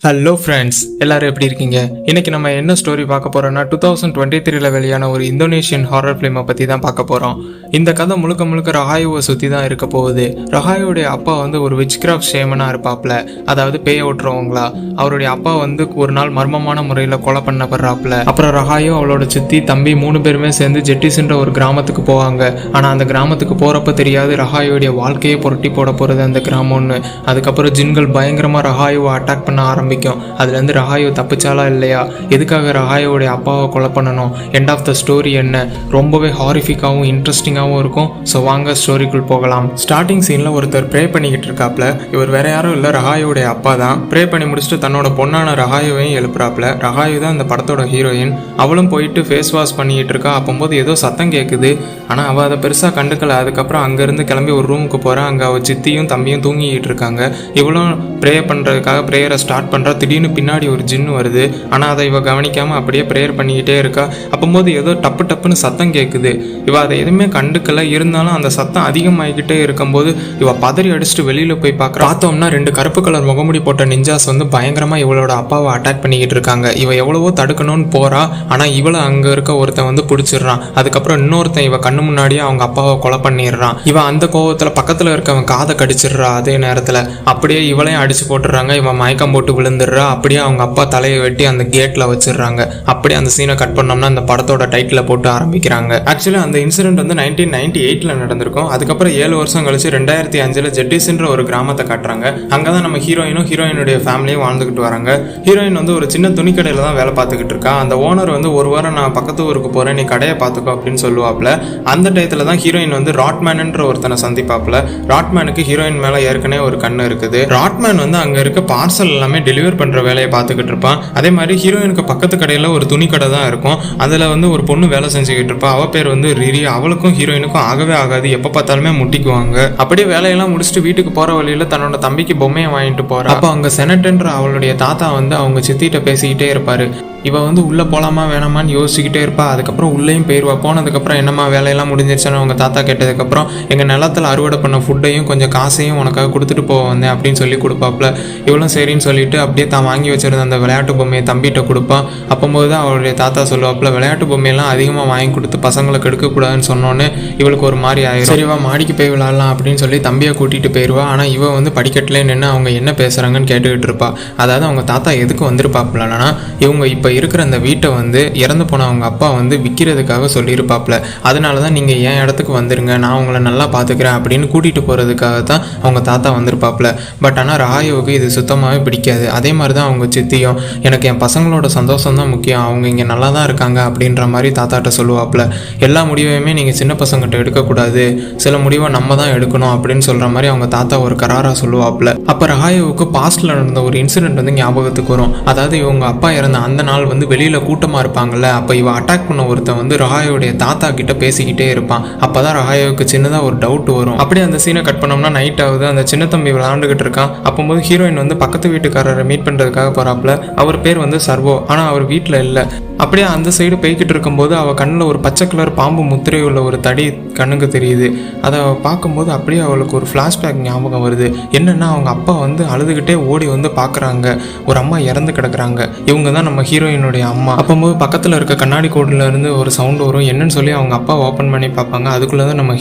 Hello friends, எல்லாரும் எப்படி இருக்கீங்க? இன்னைக்கு நம்ம என்ன ஸ்டோரி பார்க்க போறோம்னா 2023 வெளியான ஒரு இந்தோனேஷியன் ஹாரர் ஃபிலிமை பற்றி தான் பார்க்க போகிறோம். இந்த கதை முழுக்க முழுக்க ரஹாயுவை சுற்றி தான் இருக்க போகுது. ரஹாயுடைய அப்பா வந்து ஒரு விச் கிராஃப்ட் ஷேமனாக இருப்பாப்ல, அதாவது பேய ஓட்டுறவங்களா. அவருடைய அப்பா வந்து ஒரு நாள் மர்மமான முறையில் கொலை பண்ணப்படுறாப்புல. அப்புறம் ரஹாயு அவளோட சித்தி தம்பி 3 பேருமே சேர்ந்து ஜெட்டிஸ்ன்ற ஒரு கிராமத்துக்கு போவாங்க. ஆனால் அந்த கிராமத்துக்கு போகிறப்ப தெரியாது ரஹாயுடைய வாழ்க்கையை புரட்டி போட போகிறது அந்த கிராமம்னு. அதுக்கப்புறம் ஜின்கள் பயங்கரமாக ரஹாயுவை அட்டாக் பண்ண ஆரம்பிக்கும். அதுலேருந்து ரஹாயு தப்பிச்சாலா இல்லையா, எதுக்காக ரஹாயோடைய அப்பாவை கொலை பண்ணணும், எண்ட் ஆஃப் த ஸ்டோரி என்ன, ரொம்பவே ஹாரிஃபிக்காகவும் இன்ட்ரெஸ்டிங்காகவும் இருக்கும். ஸோ வாங்க ஸ்டோரிக்குள் போகலாம். ஸ்டார்டிங் சீனில் ஒருத்தர் ப்ரே பண்ணிக்கிட்டு இருக்காப்ல. இவர் வேற யாரும் இல்லை, ரஹாயோடைய அப்பா தான். ப்ரே பண்ணி முடிச்சுட்டு தன்னோட பொண்ணான ரஹாயுவையும் எழுப்புறாப்ல. ரஹாயு தான் இந்த படத்தோட ஹீரோயின். அவளும் போயிட்டு ஃபேஸ் வாஷ் பண்ணிக்கிட்டு இருக்கா. அப்போது ஏதோ சத்தம் கேட்குது. ஆனால் அவள் அதை பெருசாக கண்டுக்கல. அதுக்கப்புறம் அங்கேருந்து கிளம்பி ஒரு ரூமுக்கு போகிறான். அங்கே அவள் சித்தியும் தம்பியும் தூங்கிக்கிட்டு இருக்காங்க. இவளும் ப்ரே பண்ணுறதுக்காக ப்ரேயரை ஸ்டார்ட் பண்ணுறா. திடீர்னு பின்னாடி ஒரு ஜின்னு வருது. ஆனால் அதை இவ கவனிக்காமல் அப்படியே ப்ரேயர் பண்ணிக்கிட்டே இருக்கா. அப்போது ஏதோ டப்பு டப்புன்னு சத்தம் கேட்குது. இவ அதை எதுவுமே கண்டுக்கல. இருந்தாலும் அந்த சத்தம் அதிகமாகிக்கிட்டே இருக்கும்போது இவ பதறி அடிச்சுட்டு வெளியில் போய் பார்க்குறா. பார்த்தோம்னா 2 கருப்பு கலர் முகமுடி போட்ட நிஞ்சாஸ் வந்து பயங்கரமாக இவளோட அப்பாவை அட்டாக் பண்ணிக்கிட்டு இருக்காங்க. இவ எவ்வளவோ தடுக்கணும்னு போறா. ஆனால் இவளை அங்கே இருக்க ஒருத்தன் வந்து பிடிச்சிடுறான். அதுக்கப்புறம் இன்னொருத்தன் இவ கண்ணு முன்னாடியே அவங்க அப்பாவை கொலை பண்ணிடுறான். இவ அந்த கோவத்தில் பக்கத்தில் இருக்கவன் காதை கடிச்சிடுறா. அதே நேரத்தில் அப்படியே இவளையும் அடிச்சு போட்டுடுறாங்க. இவன் மயக்கம் போட்டு விழுந்துடுறா. அப்படியே அவங்க அப்பா தலையை வெட்டி அந்த கேட்ல வச்சிடுறாங்க. அப்படியே அந்த சீனை கட் பண்ணோம்னா அந்த படத்தோட டைட்டில போட்டு ஆரம்பிக்கிறாங்க. ஆக்சுவலி அந்த இன்சிடென்ட் வந்து 1998 நடந்திருக்கும். அதுக்கப்புறம் 7 வருஷம் கழிச்சு 2005 ஜெட்டிஸ்ன்ற ஒரு கிராமத்தை காட்டுறாங்க. அங்கதான் நம்ம ஹீரோயினும் ஹீரோயினுடைய ஃபேமிலியும் வாழ்ந்துகிட்டு வராங்க. ஹீரோயின் வந்து ஒரு சின்ன துணி கடையில தான் வேலை பார்த்துக்கிட்டு இருக்கா. அந்த ஓனர் வந்து ஒரு வாரம் நான் பக்கத்து ஊருக்கு போறேன், நீ கடையை பார்த்துக்கோ அப்படின்னு சொல்லுவாப்ல. அந்த டயத்துல தான் ஹீரோயின் வந்து ராட்மேன்ன்ற ஒருத்தனை சந்திப்பாப்ல. ராட்மேனுக்கு ஹீரோயின் மேல ஏற்கனவே ஒரு கண்ணு இருக்குது. ராட்மேன் வந்து அங்க இருக்க பார்சல் எல்லாமே டெலிவர் பண்ற வேலையை பார்த்துக்கிட்டு இருப்பான். அதே மாதிரி ஹீரோயினுக்கு பக்கத்து கடையில் ஒரு துணி கடை தான் இருக்கும். அதில் வந்து ஒரு பொண்ணு வேலை செஞ்சுக்கிட்டு இருப்பா. அவள் பேர் வந்து ரிரி. அவளுக்கும் ஹீரோயினுக்கும் ஆகவே ஆகாது. எப்போ பார்த்தாலுமே முட்டிக்குவாங்க. அப்படியே வேலையெல்லாம் முடிச்சுட்டு வீட்டுக்கு போகிற வழியில் தன்னோட தம்பிக்கு பொம்மையை வாங்கிட்டு போகிறா. அப்போ அங்கே செனட்ன்ற அவளுடைய தாத்தா வந்து அவங்க சித்திட்ட பேசிக்கிட்டே இருப்பார். இவ வந்து உள்ளே போகலாமா வேணாமான்னு யோசிச்சுக்கிட்டே இருப்பா. அதுக்கப்புறம் உள்ளேயும் போயிடுவா. போனதுக்கப்புறம் என்னம்மா வேலையெல்லாம் முடிஞ்சிருச்சுன்னு அவங்க தாத்தா கேட்டதுக்கப்புறம் எங்கள் நிலத்தில் அறுவடை பண்ண ஃபுட்டையும் கொஞ்சம் காசையும் உனக்காக கொடுத்துட்டு போக வந்தேன் அப்படின்னு சொல்லி கொடுப்பாப்புல. இவளும் சரின்னு சொல்லிட்டு அப்படியே தான் வாங்கி வச்சிருந்த அந்த விளையாட்டு பொம்மையை தம்பிகிட்ட கொடுப்பான். அப்போது தான் அவளுடைய தாத்தா சொல்லுவாப்புல, விளையாட்டு பொம்மையெல்லாம் அதிகமாக வாங்கி கொடுத்து பசங்களுக்கு எடுக்கக்கூடாதுன்னு சொன்னோன்னே இவளுக்கு ஒரு மாதிரி ஆயிடும். சரிவா மாடிக்கு போய் விளையாடலாம் அப்படின்னு சொல்லி தம்பியை கூட்டிகிட்டு போயிடுவா. ஆனால் இவ வந்து படிக்கட்டிலே நின்று அவங்க என்ன பேசுகிறாங்கன்னு கேட்டுக்கிட்டு இருப்பா. அதாவது அவங்க தாத்தா எதுக்கு வந்திருப்பாப்புலன்னா, இவங்க இப்போ இருக்கிற அந்த வீட்டை வந்து இறந்து போன அவங்க அப்பா வந்து விற்கிறதுக்காக சொல்லியிருப்பாப்புல. அதனால தான் நீங்கள் என் இடத்துக்கு வந்துருங்க, நான் உங்களை நல்லா பார்த்துக்கிறேன் அப்படின்னு கூட்டிகிட்டு போகிறதுக்காக தான் அவங்க தாத்தா வந்திருப்பாப்புல. பட் ஆனால் ரஹாயுவுக்கு இது சுத்தமாகவே பிடிக்காது. அதே மாதிரி தான் அவங்க சித்தியும், எனக்கு என் பசங்களோட சந்தோஷம் தான் முக்கியம், அவங்க இங்கே நல்லா தான் இருக்காங்க அப்படின்ற மாதிரி தாத்தாட்ட சொல்லுவாப்புல. எல்லா முடிவையுமே நீங்கள் சின்ன பசங்கிட்ட எடுக்கக்கூடாது, சில முடிவை நம்ம தான் எடுக்கணும் அப்படின்னு சொல்கிற மாதிரி அவங்க தாத்தா ஒரு கராராக சொல்லுவாப்புல. அப்போ ரஹாயுவுக்கு பாஸ்டில் நடந்த ஒரு இன்சிடென்ட் வந்து ஞாபகத்துக்கு வரும். அதாவது இவங்க அப்பா இறந்த அந்த நாள் வந்து வெளியில் கூட்டமாக இருப்பாங்கல்ல. அப்போ இவ அட்டாக் பண்ண ஒருத்தன் வந்து ரஹாயோடைய தாத்தா கிட்ட பேசிக்கிட்டே இருப்பான். அப்போ தான் ரஹாயோவுக்கு சின்னதாக ஒரு டவுட் வரும். அப்படியே அந்த சீனை கட் பண்ணோம்னா நைட் ஆகுது. அந்த சின்ன தம்பி விளையாண்டுக்கிட்டு இருக்கான். அப்போது ஹீரோயின் வந்து பக்கத்து வீட்டுக்காரரை மீட் பண்ணுறதுக்காக போகிறாப்புல. அவர் பேர் வந்து சர்வோ. ஆனால் அவர் வீட்டில் இல்லை. அப்படியே அந்த சைடு போய்கிட்டு இருக்கும்போது அவள் கண்ணில் ஒரு பச்சை கலர் பாம்பு முத்திரை உள்ள ஒரு தடி கண்ணுக்கு தெரியுது. அதை பார்க்கும்போது அப்படியே அவளுக்கு ஒரு ஃப்ளாஷ்பேக் ஞாபகம் வருது. என்னென்னா அவங்க அப்பா வந்து அழுதுகிட்டே ஓடி வந்து பார்க்குறாங்க. ஒரு அம்மா இறந்து கிடக்குறாங்க. இவங்க தான் நம்ம ஹீரோயினுடைய அம்மா. அப்போது பக்கத்தில் இருக்க கண்ணாடி கோடில் இருந்து ஒரு சவுண்டு வரும். என்னன்னு சொல்லி அவங்க அப்பா ஓப்பன் பண்ணி பார்ப்பாங்க. அதுக்குள்ளே தான் நம்ம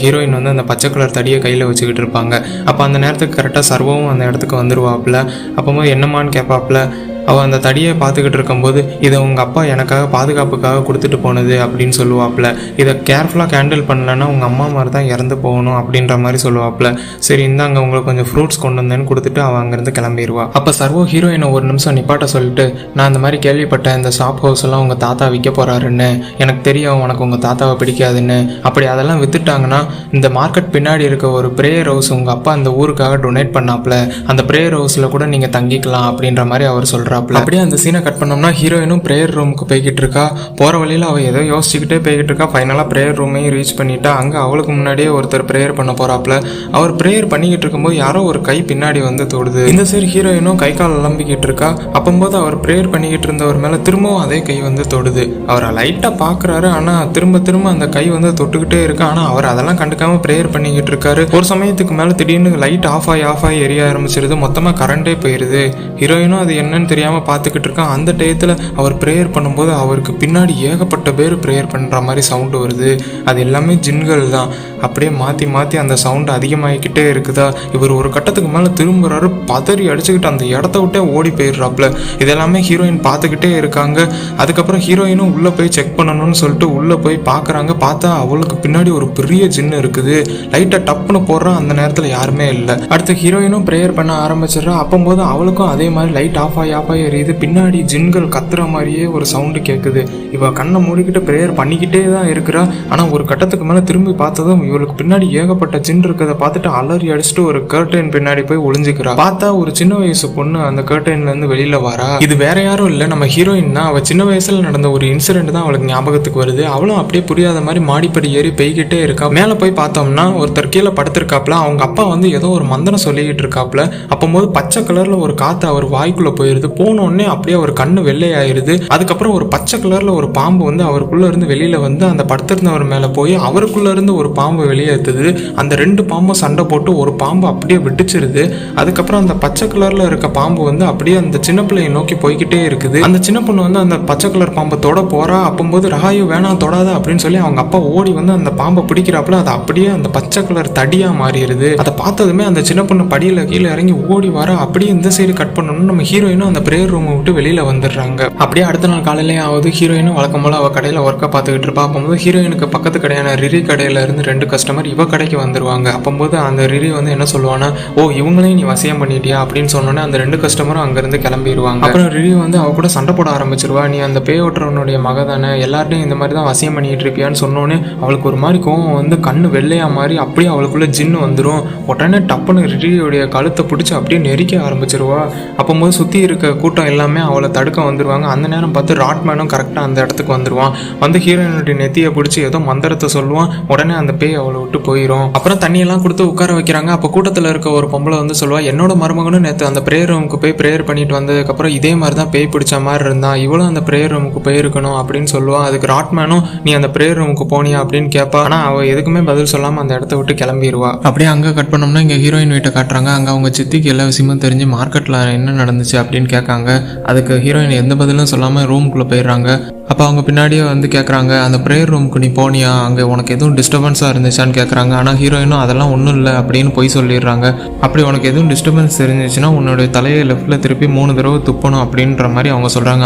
ஹீரோயின் வந்து அந்த பச்சை கலர் தடியை கையில் வச்சுக்கிட்டு இருப்பாங்க. அப்போ அந்த நேரத்துக்கு கரெக்டாக சர்வமும் அந்த இடத்துக்கு வந்துடுவாப்புல. அப்போது என்னம்மான்னு கேட்பாப்புல. அவள் அந்த தடியை பார்த்துக்கிட்டு இருக்கும்போது, இதை உங்கள் அப்பா எனக்காக பாதுகாப்புக்காக கொடுத்துட்டு போனது அப்படின்னு சொல்லுவாப்புல. இதை கேர்ஃபுல்லாக ஹேண்டில் பண்ணலன்னா உங்கள் அம்மா மாதிரி தான் இறந்து போகணும் அப்படின்ற மாதிரி சொல்லுவாப்புல. சரி இந்தாங்க உங்களுக்கு கொஞ்சம் ஃப்ரூட்ஸ் கொண்டு வந்தேன்னு கொடுத்துட்டு அவள் அங்கேருந்து கிளம்பிடுவா. அப்போ சர்வோ ஹீரோயினை ஒரு நிமிஷம் நிப்பாட்ட சொல்லிட்டு, நான் இந்த மாதிரி கேள்விப்பட்டேன், இந்த ஷாப் ஹவுஸ் எல்லாம் உங்கள் தாத்தா விற்க போகிறாருன்னு, எனக்கு தெரியும் உனக்கு உங்கள் தாத்தாவை பிடிக்காதுன்னு. அப்படி அதெல்லாம் விற்றுட்டாங்கன்னா இந்த மார்க்கெட் பின்னாடி இருக்க ஒரு ப்ரேயர் ஹவுஸ் உங்கள் அப்பா அந்த ஊருக்காக டொனேட் பண்ணாப்புல, அந்த ப்ரேயர் ஹவுஸில் கூட நீங்கள் தங்கிக்கலாம் அப்படின்ற மாதிரி அவர் சொல்கிறார். அப்படியே அந்த சீனை கட் பண்ணோம்னா ஹீரோயினும் பிரேயர் ரூமுக்கு போய்கிட்டு இருக்கா. போற வழியில அவ ஏதோ யோசிச்சுக்கிட்டே போய்கிட்டு இருக்கா. ஃபைனலா பிரேயர் ரூமையும் ரீச் பண்ணிட்டா. அங்க அவளுக்கு முன்னாடியே ஒருத்தர் பிரேயர் பண்ண போறாப்ல. அவர் பிரேயர் பண்ணிக்கிட்டு இருக்கும்போது யாரோ ஒரு கை பின்னாடி வந்து தொடுது. இந்த சைடு ஹீரோயினும் கை கால் அலம்பிக்கிட்டு இருக்கா. அப்போது அவர் பிரேயர் பண்ணிக்கிட்டு இருந்தவர் மேல திரும்பவும் அதே கை வந்து தொடுது. அவரை லைட்டா பாக்குறாரு. ஆனா திரும்ப திரும்ப அந்த கை வந்து தொட்டுக்கிட்டே இருக்கு. ஆனா அவர் அதெல்லாம் கண்டுக்காம பிரேயர் பண்ணிக்கிட்டு இருக்காரு. ஒரு சமயத்துக்கு மேல திடீர்னு லைட் ஆஃப் ஆகி எரிய ஆரம்பிச்சிருது. மொத்தமா கரண்டே போயிருது. ஹீரோயினும் அது என்னன்னு தெரியாம தெரியாம பார்த்துக்கிட்டு இருக்கான். அந்த டயத்துல அவர் ப்ரேயர் பண்ணும்போது அவருக்கு பின்னாடி ஏகப்பட்ட பேர் ப்ரேயர் பண்ற மாதிரி சவுண்டு வருது. அது எல்லாமே ஜின்கள் தான். அப்படியே மாற்றி மாற்றி அந்த சவுண்டு அதிகமாகிக்கிட்டே இருக்குதா. இவர் ஒரு கட்டத்துக்கு மேலே திரும்புறாரு, பதறி அடிச்சுக்கிட்டு அந்த இடத்த விட்டே ஓடி போயிடுறாப்புல. இதெல்லாமே ஹீரோயின் பார்த்துக்கிட்டே இருக்காங்க. அதுக்கப்புறம் ஹீரோயினும் உள்ளே போய் செக் பண்ணணும்னு சொல்லிட்டு உள்ளே போய் பார்க்குறாங்க. பார்த்தா அவளுக்கு பின்னாடி ஒரு பெரிய ஜின்னு இருக்குது. லைட்டை டப்புன்னு போடுறான், அந்த நேரத்தில் யாருமே இல்லை. அடுத்து ஹீரோயினும் ப்ரேயர் பண்ண ஆரம்பிச்சிடுறா. அப்போது அவளுக்கும் அதே மாதிரி லைட் ஆஃப் ஆகி எரியுது. பின்னாடி ஜின்கள் கத்துற மாதிரியே ஒரு சவுண்டு கேட்குது. இவ கண்ணை மூடிக்கிட்டு ப்ரேயர் பண்ணிக்கிட்டே தான் இருக்கிறா. ஆனால் ஒரு கட்டத்துக்கு மேலே திரும்பி பார்த்ததும் இவளுக்கு பின்னாடி ஏகப்பட்ட ஜின் இருக்கிறத பார்த்துட்டு அலறி அடிச்சுட்டு ஒரு கர்டைன் பின்னாடி போய் ஒளிஞ்சுக்கிறா. பார்த்தா ஒரு சின்ன வயசு பொண்ணு அந்த கர்டைன்ல இருந்து வெளியில வரா. இது வேற யாரும் இல்லை, நம்ம ஹீரோயின் தான். அவ சின்ன வயசுல நடந்த ஒரு இன்சிடென்ட் தான் அவளுக்கு ஞாபகத்துக்கு வருது. அவளும் அப்படியே புரியாத மாதிரி மாடிப்படி ஏறி பெய்கிட்டே இருக்கா. மேலே போய் பார்த்தோம்னா ஒருத்தர் கீழே படுத்திருக்காப்ல. அவங்க அப்பா வந்து ஏதோ ஒரு மந்திரம் சொல்லிக்கிட்டு இருக்காப்ல. அப்போது பச்சை கலர்ல ஒரு காத்து அவர் வாய்க்குள்ள போயிருது. போனோடனே அப்படியே அவர் கண்ணு வெள்ளையாயிருது. அதுக்கப்புறம் ஒரு பச்சை கலர்ல ஒரு பாம்பு வந்து அவருக்குள்ள இருந்து வெளியில வந்து அந்த படுத்திருந்தவர் மேல போய் அவருக்குள்ள இருந்து ஒரு பாம்பு வெளியேற்றுது. அந்த 2 பாம்பும் சண்டை போட்டு ஒரு பாம்பு அப்படியே வெடிச்சிருது. அதுக்கப்புறம் அந்த பச்சை கலர்ல இருக்க பாம்பு வந்து அப்படியே அந்த சின்ன பிள்ளையை நோக்கி போய்கிட்டே இருக்குது. அந்த சின்ன பொண்ணு வந்து அந்த பச்சை கலர் பாம்பை தொட போறா. அப்போது ரஹாயு வேணாம் தொடாத அப்படின்னு சொல்லி அவங்க அப்பா ஓடி வந்து அந்த பாம்பை பிடிக்கிறாப்புல. அது அப்படியே அந்த பச்சை கலர் தடியா மாறிடுது. அதை பார்த்ததுமே அந்த சின்ன பொண்ணு படியில கீழே இறங்கி ஓடி வர. அப்படியே இந்த சைடு கட் பண்ணணும்னு நம்ம ஹீரோயினும் அந்த பிரேயர் ரூமை விட்டு வெளியில வந்துடுறாங்க. அப்படியே அடுத்த நாள் காலையிலே ஆகுது. ஹீரோயினும் வழக்கம் போல அவ கடையில ஒர்க்கை பார்த்துக்கிட்டு இருப்பா. அப்போது ஹீரோயினுக்கு பக்கத்து கடையான ரிரி கடையில இருந்து 2 கஸ்டமர் இவ கடைக்கு வந்துருவாங்க. அப்போது அந்த ரிரி வந்து என்ன சொல்லுவானா, ஓ இவங்களையும் நீ வசியம் பண்ணிட்டியா அப்படின்னு சொன்னோன்னே அந்த 2 கஸ்டமரும் அங்கிருந்து கிளம்பிடுவாங்க. அப்புறம் ரிரி வந்து அவ கூட சண்டை போட ஆரம்பிச்சிருவா. நீ அந்த பேய் ஓட்டுறவனுடைய மக தானே, எல்லார்ட்டையும் இந்த மாதிரி தான் வசியம் பண்ணிட்டு இருப்பியான்னு சொன்னோன்னே அவளுக்கு ஒரு மாதிரி கோவம் வந்து கண்ணு வெள்ளையா மாதிரி அப்படியே அவளுக்குள்ள ஜின்னு வந்துடும். உடனே டப்புன்னு ரிரியோடைய கழுத்தை பிடிச்சி அப்படியே நெரிக்க ஆரம்பிச்சிருவா. அப்போது சுற்றி இருக்க கூட்டம் எல்லாமே அவளை தடுக்க வந்துருவாங்க. அந்த நேரம் பார்த்து ராட்மேனும் கரெக்டாக அந்த இடத்துக்கு வந்துடுவான். வந்து ஹீரோயினுடைய நெத்தியை பிடிச்சி ஏதோ மந்திரத்தை சொல்லுவான். உடனே அந்த பேய் அவளை விட்டு போயிடும். அப்புறம் தண்ணியெல்லாம் கொடுத்து உட்கார வைக்கிறாங்க. அப்போ கூட்டத்தில் இருக்க ஒரு பொம்பளை வந்து சொல்லுவா, என்னோட மருமகனும் நேற்று அந்த ப்ரேயர் ரூமுக்கு போய் ப்ரேயர் பண்ணிட்டு வந்ததுக்கப்புறம் இதே மாதிரி தான் பேய் பிடிச்ச மாதிரி இருந்தான், இவளும் அந்த ப்ரேயர் ரூமுக்கு போயிருக்கணும் அப்படின்னு சொல்லுவா. அதுக்கு ராட்மேனும் நீ அந்த ப்ரேயர் ரூமுக்கு போனியா அப்படின்னு கேட்பா. ஆனால் அவள் எதுக்குமே பதில் சொல்லாமல் அந்த இடத்த விட்டு கிளம்பிடுவா. அப்படியே அங்கே கட் பண்ணோம்னா இங்கே ஹீரோயின் வீட்டை காட்டுறாங்க. அங்கே அவங்க சித்திக்கு எல்லா விஷயமும் தெரிஞ்சு மார்க்கெட்டில் என்ன நடந்துச்சு அப்படின்னு கேட்காங்க. அதுக்கு ஹீரோயின் எந்த பதிலும் சொல்லாமல் ரூமுக்குள்ளே போயிடுறாங்க. அப்போ அவங்க பின்னாடியே வந்து கேட்குறாங்க, அந்த ப்ரேயர் ரூமுக்கு நீ போனியா, அங்கே உனக்கு எதுவும் டிஸ்டர்பன்ஸாக இருந்துச்சான்னு கேட்குறாங்க. ஆனால் ஹீரோயினும் அதெல்லாம் ஒன்றும் இல்லை அப்படின்னு போய் சொல்லிடுறாங்க. அப்படி உனக்கு எதுவும் டிஸ்டர்பன்ஸ் தெரிஞ்சிச்சுன்னா உன்னுடைய தலையை லெஃப்ட்டில் திருப்பி 3 தடவை துப்பணும் அப்படின்ற மாதிரி அவங்க சொல்கிறாங்க.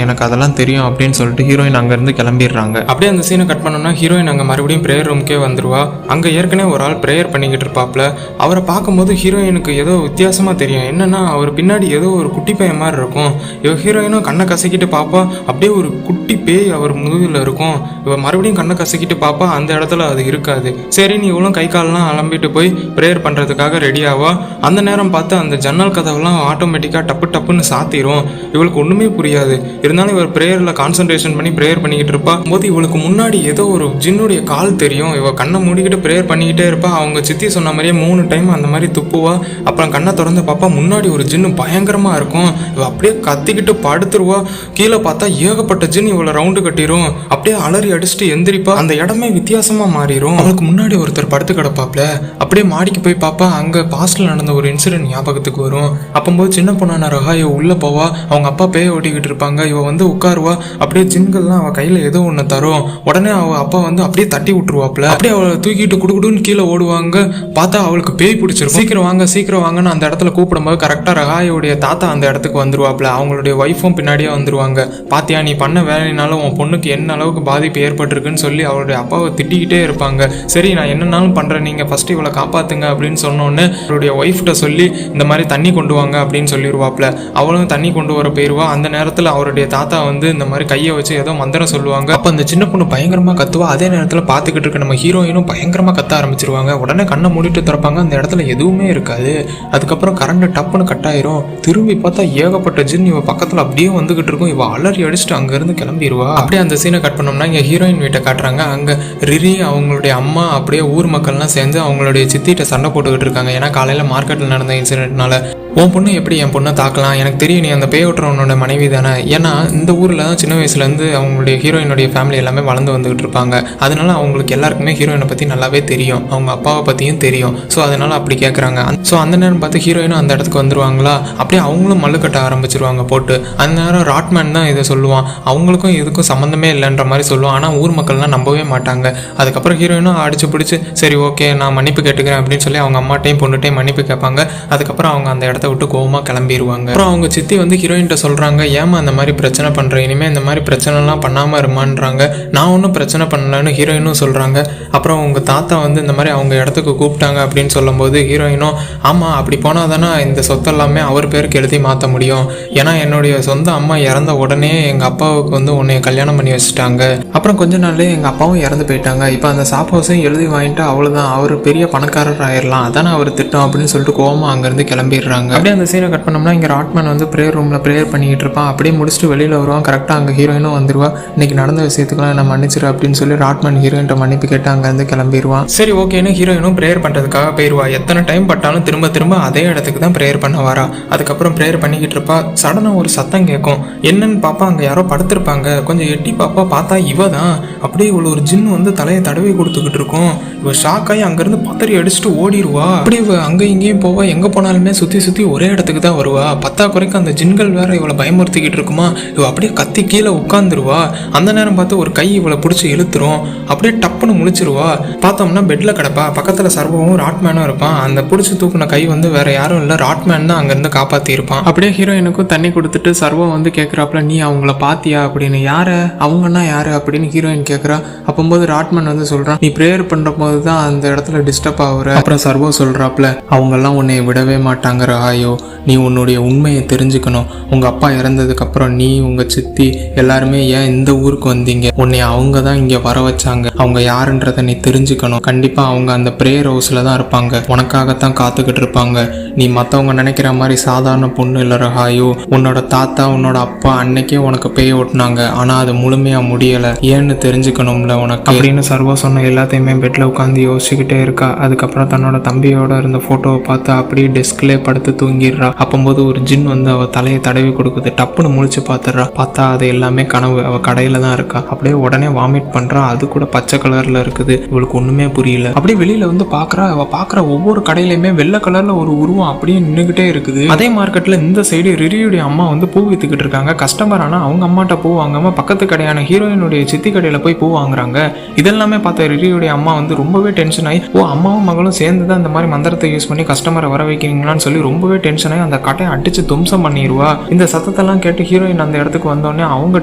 எனக்கு அதெல்லாம் தெரியும் அப்படின்னு சொல்லிட்டு ஹீரோயின் அங்கேருந்து கிளம்பிடுறாங்க. அப்படியே அந்த சீனை கட் பண்ணோம்னா ஹீரோயின் அங்கே மறுபடியும் ப்ரேயர் ரூமுக்கே வந்துருவா. அங்கே ஏற்கனவே ஒரு ஆள் ப்ரேயர் பண்ணிக்கிட்டு இருப்பாப்ல. அவரை பார்க்கும்போது ஹீரோயினுக்கு ஏதோ வித்தியாசமாக தெரியும். என்னன்னா அவர் பின்னாடி ஏதோ ஒரு குட்டி பையன் மாதிரி இருக்கும். இவ ஹீரோயினும் கண்ணை கசக்கிட்டு பார்ப்பா, அப்படியே ஒரு குட்டி பேய் அவர் முதுகில் இருக்கும். இவ மறுபடியும் கண்ணை கசக்கிட்டு பார்ப்பா, அந்த இடத்துல அது இருக்காது. சரி நீ இவ்வளோ கை காலெலாம் அலம்பிட்டு போய் ப்ரேயர் பண்ணுறதுக்காக ரெடி ஆவா. அந்த நேரம் பார்த்து அந்த ஜன்னல் கதவுலாம் ஆட்டோமேட்டிக்காக டப்பு டப்புன்னு சாத்திரும். இவளுக்கு ஒன்றுமே புரியாது. இருந்தாலும் இவர் ப்ரேயரில் கான்சன்ட்ரேஷன் பண்ணி ப்ரேயர் பண்ணிக்கிட்டு இருப்பா. போது இவளுக்கு முன்னாடி ஏதோ ஒரு ஜின்னுடைய கால் தெரியும். இவ கண்ணை மூடிக்கிட்டு ப்ரேயர் பண்ணிக்கிட்டே இருப்பா. அவங்க சித்தி சொன்ன மாதிரியே 3 டைம் அந்த மாதிரி துப்புவா. அப்புறம் கண்ணை திறந்து பார்ப்பா, முன்னாடி ஒரு ஜின்னு பயங்கரமாக இருக்கும். இவ அப்படியே கத்திக்கிட்டு படுத்துருவா. கீழே பார்த்தா ஏகப்பட்ட ஜின் இவளை ரவுண்டு கட்டிரும். அப்படியே அலறி அடிச்சுட்டு எந்திரிப்பா. அந்த இடமே வித்தியாசமா மாறிடும். அவளுக்கு முன்னாடி ஒருத்தர் படுத்து கிடப்பாப்ல. அப்படியே மாடிக்கு போய் பாப்பா, அங்க பாஸ்ட்ல நடந்த ஒரு இன்சிடென்ட் ஞாபகத்துக்கு வரும். அப்போது சின்ன பொண்ணான ரஹாயோ உள்ள போவா. அவங்க அப்பா பேய ஓட்டிக்கிட்டு இருப்பாங்க. இவ வந்து உட்காருவா. அப்படியே ஜின்கள்லாம் அவ கையில ஏதோ ஒன்று தரும். உடனே அவ அப்பா வந்து அப்படியே தட்டி விட்டுருவாப்ல. அப்படியே அவளை தூக்கிட்டு குடுக்குடுன்னு கீழே ஓடுவாங்க. பார்த்தா அவளுக்கு பேய் பிடிச்சிரும். சீக்கிரம் வாங்க சீக்கிரம் வாங்கன்னு அந்த இடத்துல கூப்பிடும்போது கரெக்டா ரஹாயோடைய தாத்தா அந்த இடத்துக்கு வந்துருவாப்ல. அவங்களுடைய ஒய்ஃபும் பின்னாடியே வந்துருவாங்க. பாத்தியா நீ பண்ண வேலைனாலும் உன் பொண்ணுக்கு என்ன அளவுக்கு பாதிப்பு ஏற்பட்டிருக்குன்னு சொல்லி அவருடைய அப்பாவை திட்டிக்கிட்டே இருப்பாங்க. சரி நான் என்னன்னாலும் பண்றேன், நீங்க ஃபர்ஸ்ட் இவளை காப்பாத்துங்க அப்படின்னு சொன்னோன்னு அவருடைய ஒய்ஃப்ட சொல்லி இந்த மாதிரி தண்ணி கொண்டு வாங்க அப்படின்னு சொல்லிடுவாப்ல. அவளும் தண்ணி கொண்டு வர போயிருவா. அந்த நேரத்தில் அவருடைய தாத்தா வந்து இந்த மாதிரி கையை வச்சு ஏதோ மந்திரம் சொல்லுவாங்க. அப்போ அந்த சின்ன பொண்ணு பயங்கரமா கத்துவா. அதே நேரத்தில் பார்த்துக்கிட்டு இருக்க நம்ம ஹீரோயினும் பயங்கரமா கத்த ஆரம்பிச்சிருவாங்க. உடனே கண்ணை மூடிட்டு திறப்பாங்க. அந்த இடத்துல எதுவுமே இருக்காது. அதுக்கப்புறம் கரண்ட் டப்புன்னு கட் ஆயிரும். திரும்பி பார்த்தா ஏகப்பட்ட ஜின் இவ பக்கத்தில் அப்படியே வந்துகிட்டு இருக்கும். இவ அலறி அடிச்சுட்டு அங்கிருந்து கிளம்பிடுவா. அப்படியே அந்த சீனை கட் பண்ணோம்னா இங்க ஹீரோயின் வீட்டை காட்டுறாங்க. அங்க ரிரி அவங்களுடைய அம்மா அப்படியே ஊர் மக்கள்லாம் சேர்ந்து அவங்களுடைய சித்திட்ட சண்டை போட்டுக்கிட்டு இருக்காங்க. ஏன்னா காலையில மார்க்கெட்ல நடந்த இன்சிடென்ட்னால உன் பொண்ணு எப்படி என் பொண்ணை தாக்கலாம், எனக்கு தெரியும் நீ அந்த பேய் ஓட்டுறவனோட மனைவி தானே. ஏன்னா இந்த ஊரில் தான் சின்ன வயசுலேருந்து அவங்களுடைய ஹீரோயினுடைய ஃபேமிலி எல்லாமே வளர்ந்து வந்துகிட்டு இருப்பாங்க. அதனால அவங்களுக்கு எல்லாருக்குமே ஹீரோயினை பற்றி நல்லாவே தெரியும், அவங்க அப்பாவை பற்றியும் தெரியும். ஸோ அதனால அப்படி கேட்குறாங்க. ஸோ அந்த நேரம் பார்த்து ஹீரோயினும் அந்த இடத்துக்கு வந்துருவாங்களா, அப்படியே அவங்களும் மல்லு கட்ட ஆரம்பிச்சிருவாங்க போட்டு. அந்த நேரம் ராட்மேன் தான் இதை சொல்லுவான், அவங்களுக்கும் இதுக்கும் சம்மந்தமே இல்லைன்ற மாதிரி சொல்லுவான். ஆனால் ஊர் மக்கள்லாம் நம்பவே மாட்டாங்க. அதுக்கப்புறம் ஹீரோயினும் அடிச்சு பிடிச்சி சரி ஓகே நான் மன்னிப்பு கேட்டுக்கிறேன் அப்படின்னு சொல்லி அவங்க அம்மாட்டையும் பொண்ணுட்டையும் மன்னிப்பு கேட்பாங்க. அதுக்கப்புறம் அவங்க அந்த இடத்த விட்டு கோவமா கிளம்பிடுவாங்க. அப்புறம் அவங்க சித்தி வந்து ஹீரோயின்ட்ட சொல்றாங்க, ஏமா அந்த மாதிரி பிரச்சனை பண்ற, இனிமே இந்த மாதிரி பிரச்சனைலாம் பண்ணாம இருமான்றாங்க. நான் ஒன்றும் பிரச்சனை பண்ணலன்னு ஹீரோயினும் சொல்றாங்க. அப்புறம் உங்க தாத்தா வந்து இந்த மாதிரி அவங்க இடத்துக்கு கூப்பிட்டாங்க அப்படின்னு சொல்லும்போது ஹீரோயினும் ஆமா அப்படி போனா தானே இந்த சொத்தெல்லாமே அவர் பேருக்கு எழுதி மாற்ற முடியும். ஏன்னா என்னுடைய சொந்த அம்மா இறந்த உடனே எங்க அப்பாவுக்கு வந்து உன்னைய கல்யாணம் பண்ணி வச்சுட்டாங்க. அப்புறம் கொஞ்ச நாள்லயே எங்க அப்பாவும் இறந்து போயிட்டாங்க. இப்போ அந்த சாப் ஹவுஸையும் எழுதி வாங்கிட்டு அவ்வளவுதான், அவர் பெரிய பணக்காரர் ஆயிடலாம், அதானே அவர் திட்டம் அப்படின்னு சொல்லிட்டு கோவமா அங்கிருந்து கிளம்பிடுறாங்க. அப்படியே அந்த சீனை கட் பண்ணோம்னா இங்கே ராட்மேன் வந்து ப்ரேயர் ரூமில் ப்ரேயர் பண்ணிக்கிட்டு இருப்பான். அப்படியே முடிச்சுட்டு வெளியில் வருவான். கரெக்டாக அங்கே ஹீரோயினும் வந்துருவா. இன்னைக்கு நடந்த விஷயத்துக்குலாம் என்ன மன்னிச்சிரு அப்படின்னு சொல்லி ராட்மேன் ஹீரோயின்ட்ட மன்னிப்பு கேட்டு அங்கேருந்து கிளம்பிடுவான். சரி ஓகேன்னு ஹீரோயினும் ப்ரேயர் பண்ணுறதுக்காக போயிடுவா. எத்தனை டைம் பட்டாலும் திரும்ப திரும்ப அதே இடத்துக்கு தான் ப்ரேயர் பண்ண வரா. அதுக்கப்புறம் ப்ரேயர் பண்ணிக்கிட்டு இருப்பா. சடனாக ஒரு சத்தம் கேட்கும். என்னன்னு பாப்பா அங்கே யாரோ படுத்திருப்பாங்க. கொஞ்சம் எட்டி பாப்பா, பார்த்தா இவ தான். அப்படியே இவ்வளோ ஒரு ஜின் வந்து தலையை தடவி கொடுத்துக்கிட்டு இருக்கும். இவ ஷாக் ஆகி அங்கேருந்து பத்தறி அடிச்சுட்டு ஓடிடுவா. அப்படி இவ அங்கே இங்கேயும் போவா. எங்கே போனாலுமே சுற்றி சுற்றி ஒரே இடத்துக்கு தான் வருவா. பத்தாக்குறைக்கு அந்த ஜின்கள் வேற இவளை பயமுறுத்திக்கிட்டு இருக்குமா. இவ அப்படியே கத்தி கீழே உட்காந்துருவா. அந்த நேரம் பார்த்து ஒரு கை இவளை பிடிச்சி இழுத்துரும். அப்படியே டப்புன்னு முழிச்சிருவா. பார்த்தோம்னா பெட்ல கிடப்பா. பக்கத்துல சர்வமும் ராட்மேனும் இருப்பான். அந்த பிடிச்சி தூக்குன கை வந்து வேற யாரும் இல்லை, ராட்மேன் தான் அங்கிருந்து காப்பாத்தி இருப்பான். அப்படியே ஹீரோயினுக்கும் தண்ணி கொடுத்துட்டு சர்வம் வந்து கேட்கிறாப்புல, நீ அவங்கள பாத்தியா அப்படின்னு. யார அவங்கன்னா யாரு அப்படின்னு ஹீரோயின் கேட்கறா. அப்போது ராட்மேன் வந்து சொல்றான், நீ ப்ரேயர் பண்ற போது தான் அந்த இடத்துல டிஸ்டர்ப் ஆகுற. அப்புறம் சர்வம் சொல்றாப்புல, அவங்கெல்லாம் உன்னை விடவே மாட்டாங்க ரஹாயோ, நீ உன்னுடைய உண்மையை தெரிஞ்சுக்கணும். உங்க அப்பா இறந்ததுக்கு அப்புறம் நீ உங்க சித்தி எல்லாருமே ஏன் இந்த ஊருக்கு வந்தீங்க, உன்னை அவங்க தான் இங்க வர வச்சாங்க. அவங்க யாருன்றதை நீ தெரிஞ்சுக்கணும். கண்டிப்பா அவங்க அந்த பிரேயர் ஹவுஸ்ல தான் இருப்பாங்க, உனக்காகத்தான் காத்துக்கிட்டு இருப்பாங்க. நீ மற்றவங்க நினைக்கிற மாதிரி சாதாரண பொண்ணு இல்லை ரஹாயோ. உன்னோட தாத்தா உன்னோட அப்பா அன்னைக்கே உனக்கு பேய் ஓட்டுனாங்க, ஆனா அது முழுமையா முடியல, ஏன்னு தெரிஞ்சுக்கணும்ல உனக்கு அப்படின்னு சர்வா சொன்ன எல்லாத்தையுமே பெட்ல உட்காந்து யோசிச்சுக்கிட்டே இருக்கா. அதுக்கப்புறம் தன்னோட தம்பியோட இருந்த போட்டோவை பார்த்து அப்படியே டெஸ்க்லேயே படுத்து தூங்கிடுறா. அப்போது ஒரு ஜின் வந்து அவ தலையை தடவி கொடுக்குது. டப்புன்னு முழிச்சு பார்த்துடுறா. பார்த்தா அது எல்லாமே கனவு. அவ கடையில தான் இருக்கா. அப்படியே உடனே வாமிட் பண்றா. அது கூட பச்சை கலர்ல இருக்குது. இவளுக்கு ஒண்ணுமே புரியல. அப்படியே வெளியில வந்து பாக்குறா. அவ பாக்குற ஒவ்வொரு கடையிலுமே வெள்ளை கலர்ல ஒரு உருவம் அப்படியே நின்றுகிட்டே இருக்குது. அதே மார்க்கெட்ல இந்த சைடு ரிரியுடைய அம்மா வந்து பூ வித்துக்கிட்டு இருக்காங்க. கஸ்டமர் ஆனா அவங்க அம்மாட்ட பூ வாங்காம பக்கத்து கடையான ஹீரோயினுடைய சித்தி கடையில போய் பூ வாங்குறாங்க. இதெல்லாமே பார்த்த ரிரியுடைய அம்மா வந்து ரொம்பவே டென்ஷன் ஆகி, ஓ அம்மாவும் மகளும் சேர்ந்து தான் இந்த மாதிரி மந்திரத்தை யூஸ் பண்ணி கஸ்டமரை வர வைக்கிறீங்களான்னு சொல்லி ரொம்பவே டென்ஷன் ஆகி அந்த கடையை அடிச்சு தும்சம் பண்ணிடுவா. இந்த சத்தத்தெல்லாம் கேட்டு ஹீரோயின் அந்த இடத்துக்கு வந்தோடனே அவங்க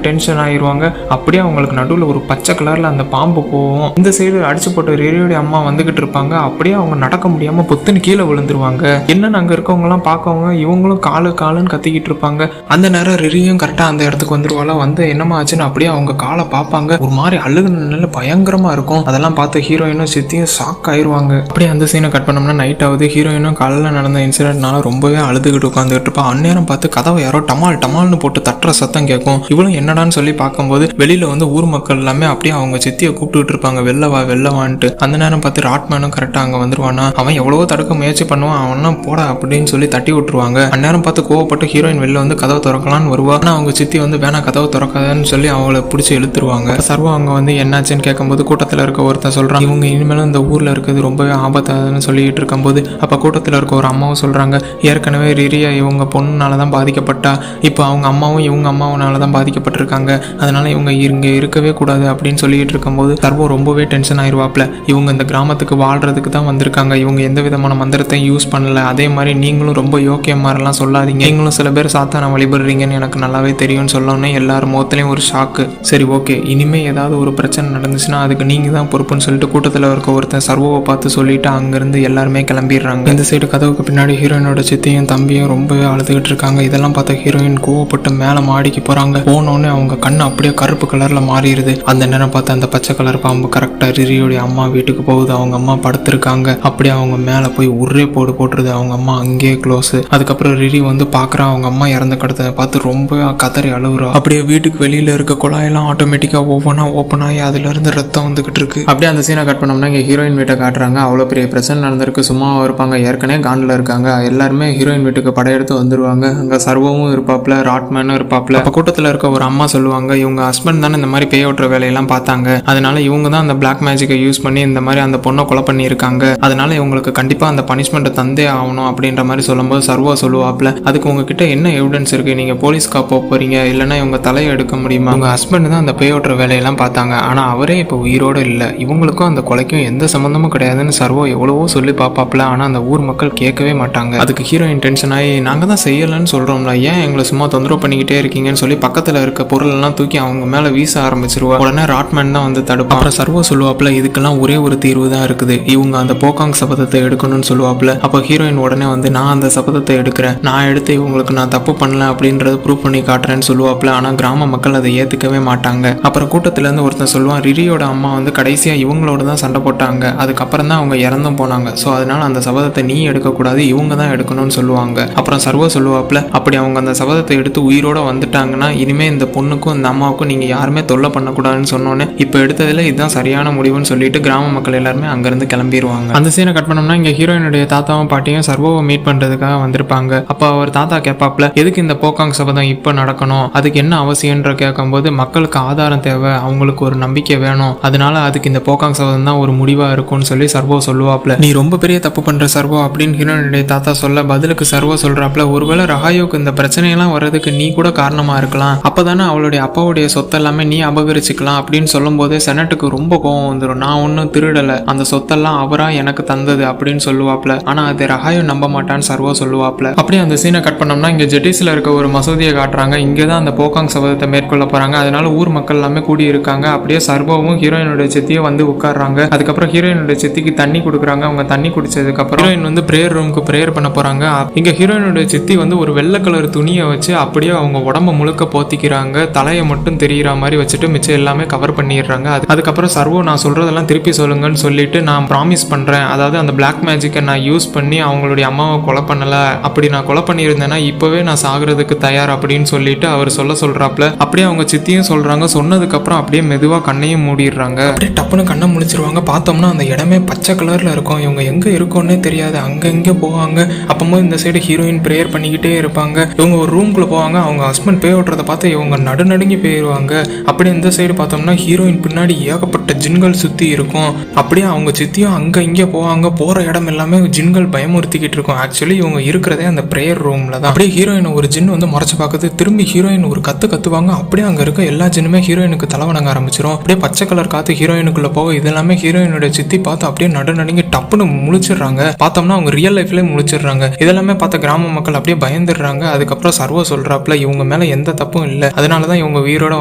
டென்ஷன் ஆயிடுவாங்க. அப்படியே அவங்களுக்கு நடுவில் ஒரு பச்சை கலர்ல அந்த பாம்பு போகும். இந்த சைடு அடிச்சு போட்டு ரிரியுடைய அம்மா வந்துகிட்டு இருப்பாங்க. அப்படியே அவங்க நடக்க முடியாம பொத்துன்னு கீழே விழுந்துருவாங்க. என்னன்னு அங்க இருக்கவங்க எல்லாம் பார்க்கவங்க இவங்களும் காலுன்னு கத்திக்கிட்டு இருப்பாங்க. அந்த நேரம் ரிரியும் கரெக்டா அந்த இடத்துக்கு வந்துருவாளா. வந்து என்னமா ஆச்சுன்னு அப்படியே அவங்க காலை பார்ப்பாங்க. ஒரு மாதிரி அழுகுனால பயங்கரமா இருக்கும். அதெல்லாம் பார்த்து ஹீரோயினும் சித்தியும் ஷாக் ஆயிருவாங்க. அப்படியே அந்த சீனை கட் பண்ணோம்னா நைட் ஆகுது. ஹீரோயினும் காலையில் நடந்த இன்சிடென்ட்னால ரொம்பவே அழுதுகிட்டு உட்காந்துட்டு இருப்பா. அந்நேரம் பார்த்து கதவை யாரோ டமால்னு போட்டு தட்டுற சத்தம் கேட்கும். இவளும் என்னடான்னு சொல்லி பார்க்கும்போது வெளியில வந்து ஊர் மக்கள் எல்லாமே அப்படியே அவங்க சித்தியை கூப்பிட்டு இருப்பாங்க, வெள்ளவான்ட்டு. அந்த நேரம் பார்த்து ராட்மேனும் கரெக்டா அங்க வந்துருவானா. அவன் எவ்வளவோ தடுக்க முயற்சி பண்ணுவான். அவனும் போட அப்படின்னு சொல்லி தட்டி விட்டுருவாங்க. அந்நேரம் பார்த்து கோவப்பட்டு ஹீரோயின் வெளில வந்து கதவை திறக்கலான்னு வருவா. ஆனா அவங்க சித்தி வந்து வேணா கதவை திறக்காதன்னு சொல்லி அவளை பிடிச்சி இழுத்துருவாங்க. சர்வா அவங்க வந்து என்னாச்சுன்னு கேட்கும்போது கூட்டத்தில் இருக்க ஒருத்தன் சொல்றான், இவங்க இனிமேலும் இந்த ஊர்ல இருக்கிறது ரொம்பவே ஆபத்தாதுன்னு சொல்லிட்டு இருக்கும்போது அப்ப கூட்டத்தில் இருக்க ஒரு அம்மாவும் சொல்றாங்க, ஏற்கனவே ரிரியா இவங்க பொண்ணுனாலதான் பாதிக்கப்பட்டா, இப்போ அவங்க அம்மாவும் இவங்க அம்மாவனாலதான் பாதிக்கப்பட்டிருக்காங்க, அதனால இவங்க இங்க இருக்கவே கூடாது அப்படின்னு சொல்லிட்டு இருக்கும்போது சர்வோ ரொம்பவே டென்ஷன் ஆயிடுவாப்ல. இவங்க இந்த கிராமத்துக்கு வாழ்றதுக்கு தான் வந்திருக்காங்க, இவங்க எந்த விதமான மந்திரத்தையும் யூஸ் பண்ணல. அதே மாதிரி நீங்களும் ரொம்ப யோக்கியம் மாதிரிலாம் சொல்லாதீங்க, நீங்களும் சில பேர் சாத்தான வழிபடுறீங்கன்னு எனக்கு நல்லாவே தெரியும்னு சொல்லணும்னு எல்லாரும் முகத்துலையும் ஒரு ஷாக்கு. சரி ஓகே, இனிமே ஏதாவது ஒரு பிரச்சனை நடந்துச்சுன்னா அதுக்கு நீங்க தான் பொறுப்புன்னு சொல்லிட்டு கூட்டத்தில் இருக்க ஒருத்தன் சர்வோவை பார்த்து சொல்லிட்டு அங்கிருந்து எல்லாருமே கிளம்பிடுறாங்க. இந்த சைடு கதவுக்கு பின்னாடி ஹீரோயினோட சித்தியும் தம்பியும் ரொம்பவே அழுதுகிட்டு இருக்காங்க. இதெல்லாம் பார்த்த ஹீரோயின் கோவப்பட்டு மேலே மாடிக்கு போறாங்க. போனோடனே அவங்க கண்ணு அப்படியே கருப்பு கலர்ல மாறிடுது. அந்த நேரம் பார்த்து அந்த பச்சை கலர் பாம்பு கரெக்டா ரிரியோடைய அம்மா வீட்டுக்கு போகுது. அவங்க அம்மா படுத்திருக்காங்க. அப்படியே அவங்க மேல போய் ஒரே போட்டுருது. அவங்க அம்மா அங்கேயே க்ளோஸ். அதுக்கப்புறம் ரிரி வந்து பாக்குறா. அவங்க அம்மா இறந்த கடத்தை பார்த்து ரொம்ப கதறி அழுகுறா. அப்படியே வீட்டுக்கு வீட்டுக்கு வெளியில இருக்க குழாயெல்லாம் ஆட்டோமேட்டிக்கா ஒவ்வொன்றா ஓப்பன் ஆகி அதுல இருந்து ரத்தம் வந்துகிட்டு இருக்கு. அப்படியே அந்த சீனை கட் பண்ணோம்னா இங்க ஹீரோயின் வீட்டை காட்டுறாங்க. அவ்வளோ பெரிய பிரச்சனை நடந்திருக்கு, சும்மாவா இருப்பாங்க, ஏற்கனவே காண்டில் இருக்காங்க. எல்லாருமே ஹீரோயின் வீட்டுக்கு படையெடுத்து வந்துருவாங்க. அங்க சர்வமும் இருப்பாப்ல, ராட்மேனும் இருப்பாப்ல. அப்ப கூட்டத்தில் இருக்க ஒரு அம்மா சொல்லுவாங்க, இவங்க ஹஸ்பண்ட் தானே இந்த மாதிரி பேய் ஓட்டுற வேலையெல்லாம் பார்த்தாங்க, அதனால இவங்க தான் அந்த பிளாக் மேஜிக்கை யூஸ் பண்ணி இந்த மாதிரி அந்த பொண்ணை கொலை பண்ணியிருக்காங்க, அதனால இவங்களுக்கு கண்டிப்பா அந்த பனிஷ்மெண்ட்டை தந்தே ஆகணும் அப்படின்ற மாதிரி சொல்லும்போது சர்வா சொல்லுவாப்ல, அதுக்கு உங்ககிட்ட என்ன எவிடன்ஸ் இருக்கு, நீங்க போலீஸ்க்கா போறீங்க, இல்லைன்னா இவங்க தலையை எடுக்க முடியுமா, உங்க ஹஸ்பண்ட் தான் அந்த பேய் ஓட்டுற வேலையெல்லாம் பார்த்தாங்க, ஆனா அவரே இப்போ உயிரோடு இல்லை, இவங்களுக்கும் அந்த கொலைக்கும் எந்த சம்பந்தமும் கிடையாதுன்னு சர்வா எவ்வளவோ சொல்லி பார்ப்பாப்ல. ஆனா அந்த ஊர் மக்கள் கேட்கவே மாட்டாங்க. அதுக்கு ஹீரோயின் டென்ஷன் ஆகி, நாங்க தான் செய்யலன்னு சொல்றோம்ல, ஏன் எங்களை சும்மா தொந்தரவு பண்ணிக்கிட்டே இருக்கீங்கன்னு சொல்லி பக்கத்துல இருக்க பொருள் எல்லாம் தூக்கி அவங்க மேல வீச ஆரம்பிச்சிருவா. உடனே ராட்மேன் தான் வந்து தடுப்பா. அப்புறம் சர்வா சொல்லுவாப்ல, இதுக்கெல்லாம் ஒரே ஒரு தீர்வு தான் இருக்குது, இவங்க அந்த போகாங் சபதத்தை எடுக்கணும்னு சொல்லுவாப்ல. அப்போ ஹீரோயின் உடனே வந்து, நான் அந்த சபதத்தை எடுக்கிறேன், நான் எடுத்து இவங்களுக்கு நான் தப்பு பண்ணல அப்படின்றத ப்ரூவ் பண்ணி காட்டுறேன்னு சொல்லுவாப்ல. ஆனா கிராம மக்கள் அதை ஏத்துக்கவே மாட்டாங்க. அப்புறம் கூட்டத்துல இருந்து ஒருத்தன் சொல்லுவான், ரிரியோட அம்மா வந்து கடைசியா இவங்களோட தான் சண்டை போட்டாங்க, அதுக்கப்புறம் தான் அவங்க இறந்தும் போனாங்க, ஸோ அதனால அந்த சபதத்தை நீ எடுக்கக்கூடாது, இவங்க தான் எடுக்கணும்னு சொல்லுவாங்க. அப்புறம் சர்வா சொல்லுவாப்ல, அப்படி அவங்க அந்த சபதத்தை எடுத்து உயிரோட வந்துட்டாங்கன்னா இனிமே இந்த பொண்ணுக்கும் இந்த அம்மாவுக்கும் நீங்க யாருமே தொல்லை பண்ணக்கூடாதுன்னு சொன்னோன்னே இப்போ எடுத்ததுல இதுதான் சரியான முடிவுன்னு சொல்லிட்டு கிராம மக்கள் எல்லாருமே அங்கிருந்து கிளம்பிடுவாங்க. அந்த சீனை கட் பண்ணோம்னா இங்க ஹீரோயினுடைய தாத்தாவும் பாட்டியும் சர்வாவை மீட் பண்றதுக்காக வந்திருப்பாங்க. அப்போ அவர் தாத்தா கேட்பாப்ல, எதுக்கு இந்த போகாங் சபதம் இப்போ நடக்கணும், அதுக்கு என்ன அவசியம்ன்ற கேட்கும்போது, மக்களுக்கு ஆதாரம் தேவை, அவங்களுக்கு ஒரு நம்பிக்கை வேணும், அதனால அதுக்கு இந்த போகாங் சபதம் தான் ஒரு முடிவா இருக்கும்னு சொல்லி சர்வா சொல்லுவாப்ல. நீ ரொம்ப பெரிய தப்பு பண்ற சர்வா அப்படின்னு ஹீரோயினுடைய தாத்தா சொல்ல, பதிலுக்கு சர்வா சொல்றாப்ல, ஒருவேளை ரஹாயோக்கு இந்த பிரச்சனையெல்லாம் வர்றதுக்கு நீ கூட காரணமா இருக்கலாம், அப்பதானே அவளுடைய அப்பாவுடைய சொத்து எல்லாமே நீ அபகரிச்சுக்கலாம் அப்படின்னு சொல்லும் போதே செனட்டுக்கு ரொம்ப கோவம் வந்துடும். நான் ஒன்னும் திருடலை, அந்த சொத்தெல்லாம் அவரா எனக்கு தந்தது அப்படின்னு சொல்லுவாப்ல. ஆனா அது ரஹாயோ நம்ப மாட்டான்னு சர்வா சொல்லுவாப்ல. அப்படியே அந்த சீனை கட் பண்ணோம்னா இங்க ஜெட்டிஸ்ல இருக்க ஒரு மசூதியை காட்டுறாங்க. இங்கதான் அந்த போகாங் சபதத்தை மேற்கொள்ள போறாங்க, அதனால ஊர் மக்கள் எல்லாமே கூடி இருக்காங்க. அப்படியே சர்வாவும் ஹீரோயினுடைய சித்தியும் வந்து உட்கார்றாங்க. அதுக்கப்புறம் ஹீரோயினுடைய சித்திக்கு தண்ணி கொடுக்குறாங்க. அவங்க தண்ணி குடிச்சதுக்கு அப்புறம் ஹீரோயின் வந்து பிரேயர் ரூமுக்கு பிரேயர் பண்ண போறாங்க. இங்க ஹீரோயினுடைய சித்தி வந்து ஒரு வெள்ளை கலர் துணியை வச்சு அப்படியே அவங்க உடம்ப முழுக்க போத்திக்கிறாங்க, தலையை மட்டும் தெரியுற மாதிரி வச்சுட்டு மிச்சம் எல்லாமே கவர் பண்ணிடுறாங்க. அதுக்கப்புறம் சர்வோ, நான் சொல்றதெல்லாம் திருப்பி சொல்லுங்கன்னு சொல்லிட்டு, நான் ப்ராமிஸ் பண்றேன், அதாவது அந்த பிளாக் மேஜிக்கை நான் யூஸ் பண்ணி அவங்களுடைய அம்மாவை கொலை பண்ணல, அப்படி நான் கொலை பண்ணியிருந்தேன்னா இப்பவே நான் சாகுறதுக்கு தயார் அப்படின்னு சொல்லிட்டு அவர் சொல்றாப்ல. அப்படியே அவங்க சித்தியும் சொல்றாங்க. சொன்னதுக்கு அப்புறம் அப்படியே மெதுவா கண்ணையும் மூடிடுறாங்க. அப்படியே டப்புன்னு கண்ணை முடிச்சிருவாங்க. பார்த்தோம்னா அந்த இடமே பச்சை கலர்ல இருக்கும். இவங்க எங்க இருக்கோன்னே தெரியாது, அங்க இங்க போவாங்க. அப்போது இந்த சைடு ஹீரோயின் பிரேயர் பண்ணிக்கிட்டே இருப்பாங்க. இவங்க ஒரு ரூம்குள்ள போவாங்க. அவங்க ஹஸ்பண்ட் பேய் ஓட்டுறதை பார்த்து இவங்க நடுநடுங்கி போயிடுவாங்க. அப்படியே இந்த சைடு பார்த்தோம்னா ஹீரோயின் பின்னாடி ஏகப்பட்ட ஜின்கள் சுத்தி இருக்கும். அப்படியே அவங்க சித்தியும் அங்க இங்க போவாங்க. போற இடம் எல்லாமே ஜின்கள் பயமுறுத்திக்கிட்டு இருக்கும். ஆக்சுவலி இவங்க இருக்கிறதே அந்த பிரேயர் ரூம்ல தான். அப்படியே ஹீரோயின் ஒரு ஜின் வந்து மறைச்சு பார்க்குது. திரும்பி ஹீரோயின் ஒரு கத்துவாங்க. அப்படியே அங்க இருக்க எல்லா ஜின்னுமே ஹீரோயினுக்கு தலைவணங்க ஆரம்பிச்சிடும். அப்படியே பச்சை கலர் காத்து ஹீரோயினுக்குள்ள போக இதெல்லாமே ஹீரோயினுடைய சித்தி பார்த்து அப்படியே நடுநடுங்கி டப்புன்னு முழிச்சிடுறாங்க. பார்த்தோம்னா அவங்க ரியல் லைஃப்லயே முழிச்சிடுறாங்க. இதெல்லாமே பார்த்த கிராம மக்கள் அப்படியே பயந்துடுறாங்க. அதுக்கப்புறம் சர்வா சொல்றாப்ல, இவங்க மேல எந்த தப்பும் இல்லை, அதனாலதான் இவங்க உயிரோட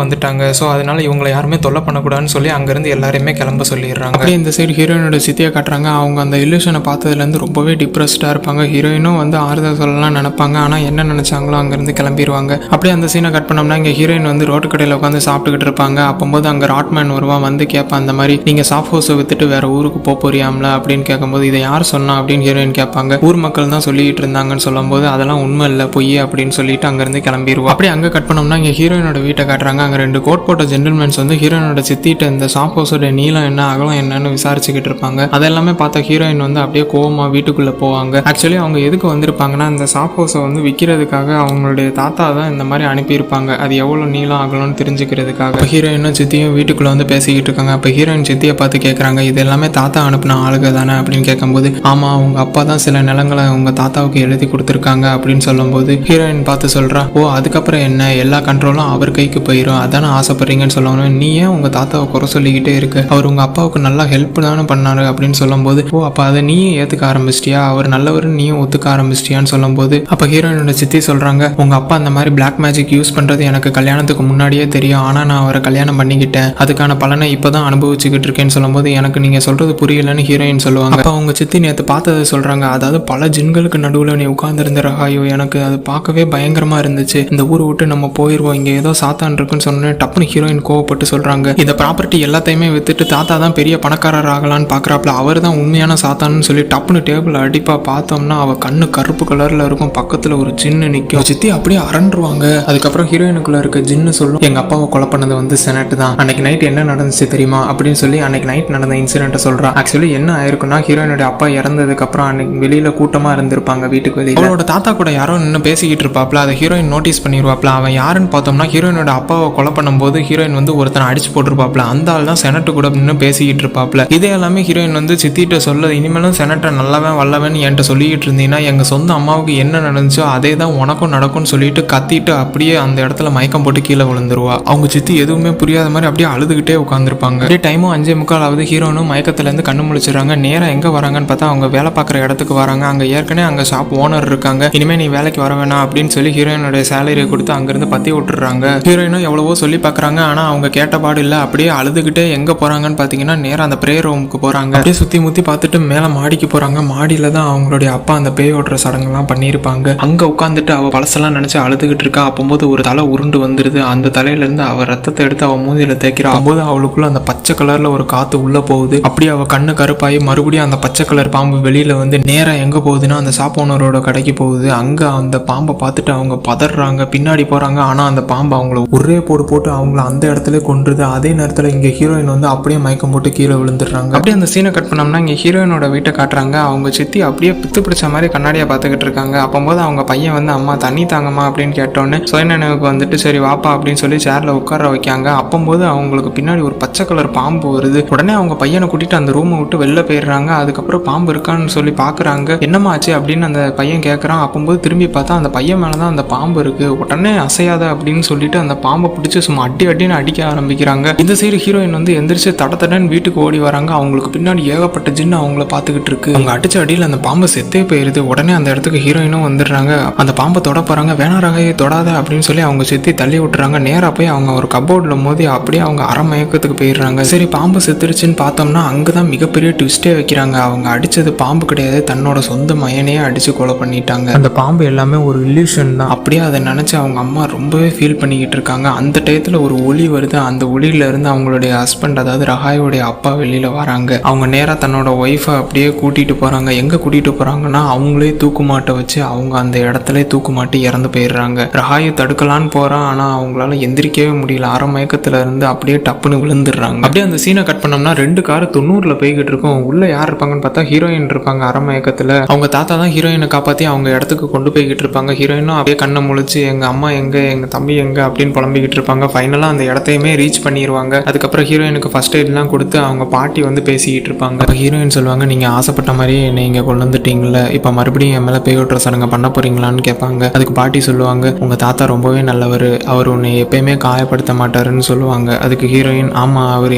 வந்துட்டாங்க, ஸோ அதனால இவங்களை யாருமே தொல்லை பண்ணக்கூடாதுன்னு சொல்லி அங்கிருந்து எல்லாருமே கிளம்ப சொல்லிடுறாங்க. அப்படியே இந்த சைடு ஹீரோயினோட சித்தியை காட்டுறாங்க. அவங்க அந்த இல்யூஷனை பார்த்ததுலேருந்து ரொம்பவே டிப்ரெஸ்டாக இருப்பாங்க. ஹீரோயினும் வந்து ஆறுதல் சொல்லலாம் நினைப்பாங்க, ஆனால் என்ன நினைச்சாங்களோ அங்கேருந்து கிளம்பிடுவாங்க. அப்படியே அந்த சீனை கட் பண்ணோம்னா இங்கே ஹீரோயின் வந்து ரோட்டு கடையில் உட்காந்து சாப்பிட்டுக்கிட்டு இருப்பாங்க. அப்போது அங்கே ராட்மேன் வருவான், வந்து கேட்பான், அந்த மாதிரி நீங்கள் சாஃப்ட் ஹவுஸை வித்துட்டு வேற ஊருக்கு போறியாம்ல அப்படின்னு கேட்கும்போது, இதை யார் சொன்னா அப்படின்னு ஹீரோயின் கேட்பாங்க. ஊர் மக்கள் தான் சொல்லிட்டு இருந்தாங்கன்னு சொல்லும்போது, அதெல்லாம் உண்மை இல்லை, பொய் அப்படின்னு சொல்லிட்டு அங்கேருந்து கிளம்பிடுவோம். அப்படியே அங்கே கட் பண்ணோம்னா இங்கே ஹீரோயினோட வீட்டை காட்டுறாங்க. அங்கே 2 கோட் போட்ட ஜென்டில்மேன்ஸ் வந்து ஹீரோயினோட சித்திட்ட இந்த சாஃப்ட் ஹவுஸோட நீளம் என்ன அகலம் என்னன்னு விசாரிச்சுக்கிட்டு இருப்பாங்க. அதெல்லாமே பார்த்த ஹீரோயின் வந்து அப்படியே கோவமா வீட்டுக்குள்ள போவாங்க. ஆக்சுவலி அவங்க எதுக்கு வந்திருப்பாங்கன்னா, இந்த சாஃப்ட் ஹவுஸை வந்து விற்கிறதுக்காக அவங்களுடைய தாத்தா தான் இந்த மாதிரி அனுப்பியிருப்பாங்க, அது எவ்வளோ நீளம் ஆகலன்னு தெரிஞ்சுக்கிறதுக்காக. ஹீரோயினும் சித்தியும் வீட்டுக்குள்ள வந்து பேசிக்கிட்டு இருக்காங்க. அப்போ ஹீரோயின் சித்தியை பார்த்து கேட்குறாங்க, இது எல்லாமே தாத்தா அனுப்பின ஆளுக தானே அப்படின்னு கேட்கும்போது, ஆமா உங்க அப்பா தான் சில நிலங்களை உங்க தாத்தாவுக்கு எழுதி கொடுத்துருக்காங்க அப்படின்னு சொல்லும்போது ஹீரோயின் பார்த்து சொல்றா, ஓ அதுக்கப்புறம் என்ன, எல்லா கண்ட்ரோலும் அவர் கைக்கு போயிடும், அதானே ஆசைப்படுறீங்கன்னு சொல்லணும், நீ ஏன் உங்க தாத்தாவை குறை சொல்லிக்கிட்டே இருக்கு, அவர் உங்க அப்பாவுக்கு நல்லா ஹெல்ப் தானே பண்ணாரு அப்படின்னு சொல்லும்போது, ஓ அப்போ அதை நீயும் ஏற்றுக்க ஆரம்பிச்சிட்டியா, அவர் நல்லவர் நீயும் ஒத்துக்க ஆரம்பிச்சிட்டியான்னு சொல்லும்போது, அப்போ ஹீரோயினோட சித்தி சொல்றாங்க, உங்க அப்பா அந்த மாதிரி பிளாக் மேஜிக் யூஸ் பண்றது எனக்கு கல்யாணத்துக்கு முன்னாடியே தெரியும், ஆனா நான் அவரை கல்யாணம் பண்ணிக்கிட்டேன், அதுக்கான பலனை இப்பதான் அனுபவிச்சுக்கிட்டு இருக்கேன்னு சொல்லும்போது, எனக்கு நீங்க சொல்றது புரியலன்னு ஹீரோயின் சொல்லுவாங்க. அப்போ அவங்க சித்தி நேற்று பார்த்ததை சொல்றாங்க, அதாவது பல ஜின்களுக்கு நடுவில் நீ உட்கார்ந்துருந்த ரஹாயோ, எனக்கு அது பார்க்கவே பயங்கரமா இருந்துச்சு, இந்த ஊரை விட்டு நம்ம போயிடுவோம், இங்க ஏதோ சாத்தான் இருக்குன்னு சொன்னேன். டப்புன்னு ஹீரோயின் கோவப்பட்டு சொல்றாங்க, இந்த ப்ராப்பர்ட்டி எல்லாத்தையுமே வித்துட்டு தாத்தா தான் பெரிய பணக்காரர் ஆகலான்னு பாக்குறாப்ல, அவர் தான் உண்மையான சாத்தான்னு சொல்லி டப்புன்னு டேபிள் அடிப்பா. பார்த்தோம்னா அவ கண்ணு கருப்பு கலர்ல இருக்கும், பக்கத்துல ஒரு சின்ன நிக்கும். சித்தி அப்படியே அரண்டுருவாங்க. அதுக்கப்புறம் ஹீரோயினுக்குள்ள இருக்க இருக்க ஜின்னு சொல்லும் எங்க அப்பாவை கொலை பண்ணது வந்து செனட் தான். அன்னைக்கு நைட் என்ன நடந்துச்சு தெரியுமா அப்படின்னு சொல்லி அன்னைக்கு நைட் நடந்த இன்சிடென்ட்டை சொல்றான். ஆக்சுவலி என்ன ஆயிருக்குன்னா ஹீரோயினுடைய அப்பா இறந்ததுக்கு அப்புறம் அன்னைக்கு வெளியில கூட்டமா இருந்திருப்பாங்க வீட்டுக்கு வெளியே. அவளோட தாத்தா கூட யாரோ நின்று பேசிக்கிட்டு இருப்பாப்ல. அதை ஹீரோயின் நோட்டீஸ் பண்ணிடுவாப்ல. அவன் யாருன்னு பார்த்தோம்னா ஹீரோயினோட அப்பாவை கொலை பண்ணும்போது ஹீரோயின் வந்து ஒருத்தனை அடிச்சு போட்டிருப்பாப்ல. அந்த ஆள் தான் செனட்டு கூட நின்று பேசிக்கிட்டு இருப்பாப்ல. இதே எல்லாமே ஹீரோயின் வந்து சித்திட்ட சொல்ல இனிமேலும் செனட்டை நல்லவன் வல்லவன் என்கிட்ட சொல்லிக்கிட்டு இருந்தீங்கன்னா எங்க சொந்த அம்மாவுக்கு என்ன நடந்துச்சோ அதே தான் உனக்கும் நடக்கும்னு சொல்லிட்டு கத்திட்டு அப்படியே அந்த இடத்துல மயக்கம் போட்டு கீழே விழுந்துருவா. அவங்க சித்தி எதுவுமே புரியாத மாதிரி அப்படியே அழுதுகிட்டே உட்காந்துருப்பாங்க. அப்படியே டைமும் 5:45 ஹீரோனும் மயக்கத்துல இருந்து கண்ணு முழிச்சிடறாங்க. நேரம் எங்க வராங்கன்னு பார்த்தா அவங்க வேலை பார்க்குற இடத்துக்கு வராங்க. அங்க ஏற்கனவே அங்க ஷாப் ஓனர் இருக்காங்க. இனிமே நீ வேலைக்கு வர வேணாம் அப்படின்னு சொல்லி ஹீரோயினுடைய சேலரியை கொடுத்து அங்கிருந்து பத்தி விட்டுறாங்க. ஹீரோயினும் எவ்வளவோ சொல்லி பாக்குறாங்க. ஆனா அவங்க கேட்ட பாடு இல்ல. அப்படியே அழுதுகிட்டே எங்க போறாங்கன்னு பாத்தீங்கன்னா நேரம் அந்த பிரேயர் ரூமுக்கு போறாங்க. அப்படியே சுத்தி முத்தி பார்த்துட்டு மேல மாடிக்கு போறாங்க. மாடியில தான் அவங்களுடைய அப்பா அந்த பேய் ஓட்டுற சடங்கெல்லாம் பண்ணியிருப்பாங்க. அங்க உட்காந்துட்டு அவ பழசெல்லாம் நினைச்சு அழுதுகிட்டு இருக்கா. அப்போது ஒரு தலை உருண்டு வந்துருது. அந்த தலையில இருந்து அவ ரத்தத்தை எடுத்து அவ மூஞ்சில தேய்க்கிறா. அப்போது அவளுக்குள்ள அந்த பச்சை கலர்ல ஒரு காத்து உள்ள போகுது. அப்படியே அவ கண்ணு கருப்பாயி மறுபடியும் அந்த பச்சை கலர் பாம்பு வெளியில வந்து நேரா எங்க போகுதுன்னா அந்த ஷாப் ஓனரோட கடைக்கு போகுது. அங்க அந்த பாம்பை பார்த்துட்டு அவங்க பதறாங்க. பின்னாடி போறாங்க. ஆனா அந்த பாம்பு அவங்கள ஒரே போட்டு அவங்கள அந்த இடத்துல கொன்றுது. அதே நேரத்துல இங்க ஹீரோயின் வந்து அப்படியே மயக்கம் போட்டு கீழே விழுந்துடுறாங்க. அப்படியே அந்த சீனை கட் பண்ணோம்னா இங்க ஹீரோயினோட வீட்டை காட்டுறாங்க. அவங்க சித்தி அப்படியே பித்து பிடிச்ச மாதிரி கண்ணாடியா பார்த்துக்கிட்டு இருக்காங்க. அப்போது அவங்க பையன் வந்து அம்மா தண்ணி தாங்கம்மா அப்படின்னு கேட்டோன்னு சுயநினைவுக்கு வந்துட்டு சரி வாப்பா அப்படின்னு சொல்லி சேர்ல உட்கார வைக்காங்க. அப்போது அவங்களுக்கு பின்னாடி ஒரு பச்சை கலர் பாம்பு வருது. உடனே அவங்க பையனை கூட்டிட்டு அந்த ரூமை விட்டு வெளில போயிடுறாங்க. அதுக்கப்புறம் பாம்பு இருக்கான்னு சொல்லி பாக்குறாங்க. என்னமா ஆச்சு அப்படின்னு அந்த பையன் கேட்கறான். அப்போது திரும்பி பார்த்தா அந்த பையன் மேலதான் அந்த பாம்பு இருக்கு. உடனே அசையாத அப்படின்னு சொல்லிட்டு அந்த பாம்பை பிடிச்சி சும்மா அடின்னு அடிக்க ஆரம்பிக்கிறாங்க. இந்த சைடு ஹீரோயின் வந்து எந்திரிச்சு தடன்னு வீட்டுக்கு ஓடி வராங்க. அவங்களுக்கு பின்னாடி ஏகப்பட்ட ஜின்னு அவங்கள பாத்துக்கிட்டு இருக்கு. அவங்க அடிச்ச அடியில் அந்த பாம்பு செத்தே போயிருது. உடனே அந்த இடத்துக்கு ஹீரோயினும் வந்துடுறாங்க. அந்த பாம்பை தொட போறாங்க. வேணா ரகையை தொடாத அப்படின்னு சொல்லி அவங்க செத்தி தள்ளி விட்டுறாங்க. நேரா போய் அவங்க ஒரு கபோர்ட்ல மோதி அப்படியே அவங்க அரை மயக்கத்துக்கு போயிடுறாங்க. சரி பாம்பு செத்துருச்சுன்னு பார்த்தோம்னா அங்கதான் மிகப்பெரிய ட்விஸ்டே வைக்கிறாங்க. அவங்க அடிச்சது பாம்பு கிடையாது, தன்னோட சொந்த மயனையே அடிச்சு கொலை பண்ணிட்டாங்க. அந்த பாம்பு எல்லாமே ஒரு இல்யூஷன் தான். அப்படியே அதை நினைச்சு அவங்க அம்மா ரொம்பவே ஃபீல் பண்ணிக்கிட்டு இருக்காங்க. அந்த டயத்துல ஒரு ஒளி வருது. அந்த ஒளியில இருந்து அவங்களுடைய ஹஸ்பண்ட் அதாவது ரஹாயோடைய அப்பா வெளியில வராங்க. அவங்க நேரா தன்னோட ஒய்ஃபை அப்படியே கூட்டிட்டு போறாங்க. எங்க கூட்டிட்டு போறாங்கன்னா அவங்களே தூக்குமாட்டை வச்சு அவங்க அந்த இடத்துல தூக்குமாட்டி இறந்து போயிடுறாங்க. ரஹாயை தடுக்கலான்னு போறான். ஆனா அவங்களால எந்திரிக்கவே முடியல. அரை மயக்கத்துல இருந்து அப்படியே டப்புன்னு விழுந்துடுறாங்க. அப்படியே அந்த சீனை கட் பண்ணோம்னா 2 கார் 90ல போய்கிட்டு இருக்கும். உள்ள யார் இருப்பாங்கன்னு பார்த்தா ஹீரோயின் இருப்பாங்க அரை மயக்கத்துல. அவங்க தாத்தா தான் ஹீரோயினை காப்பாத்தி அவங்க இடத்துக்கு கொண்டு போய்கிட்டு இருப்பாங்க. ஹீரோயினும் அப்படியே கண்ணை முழிச்சு எங்க அம்மா எங்க எங்க தம்பி எங்க அப்படின்னு புலம்பிக்கிட்டு இருப்பாங்க. ஃபைனலா அந்த இடத்தையுமே ரீச் பண்ணிடுவாங்க. அதுக்கப்புறம் ஹீரோயினுக்கு ஃபர்ஸ்ட் எய்ட்லாம் கொடுத்து அவங்க பாட்டி வந்து பேசிக்கிட்டு இருப்பாங்க. அப்போ ஹீரோயின் சொல்லுவாங்க நீங்க ஆசைப்பட்ட மாதிரியே என்னை இங்க கொண்டு வந்துட்டீங்கல்ல, இப்ப மறுபடியும் என் மேல பேய் ஓட்டுற சடங்கு பண்ண போறீங்களான்னு கேட்பாங்க. அதுக்கு பாட்டி சொல்லுவாங்க உங்க தாத்தா ரொம்பவே நல்லவர், அவர் உன்னை எப்பயுமே காயப்படுத்த மாட்டாருன்னு சொல்லுவாங்க. அதுக்கு ஹீரோயின் ஆமா அவர்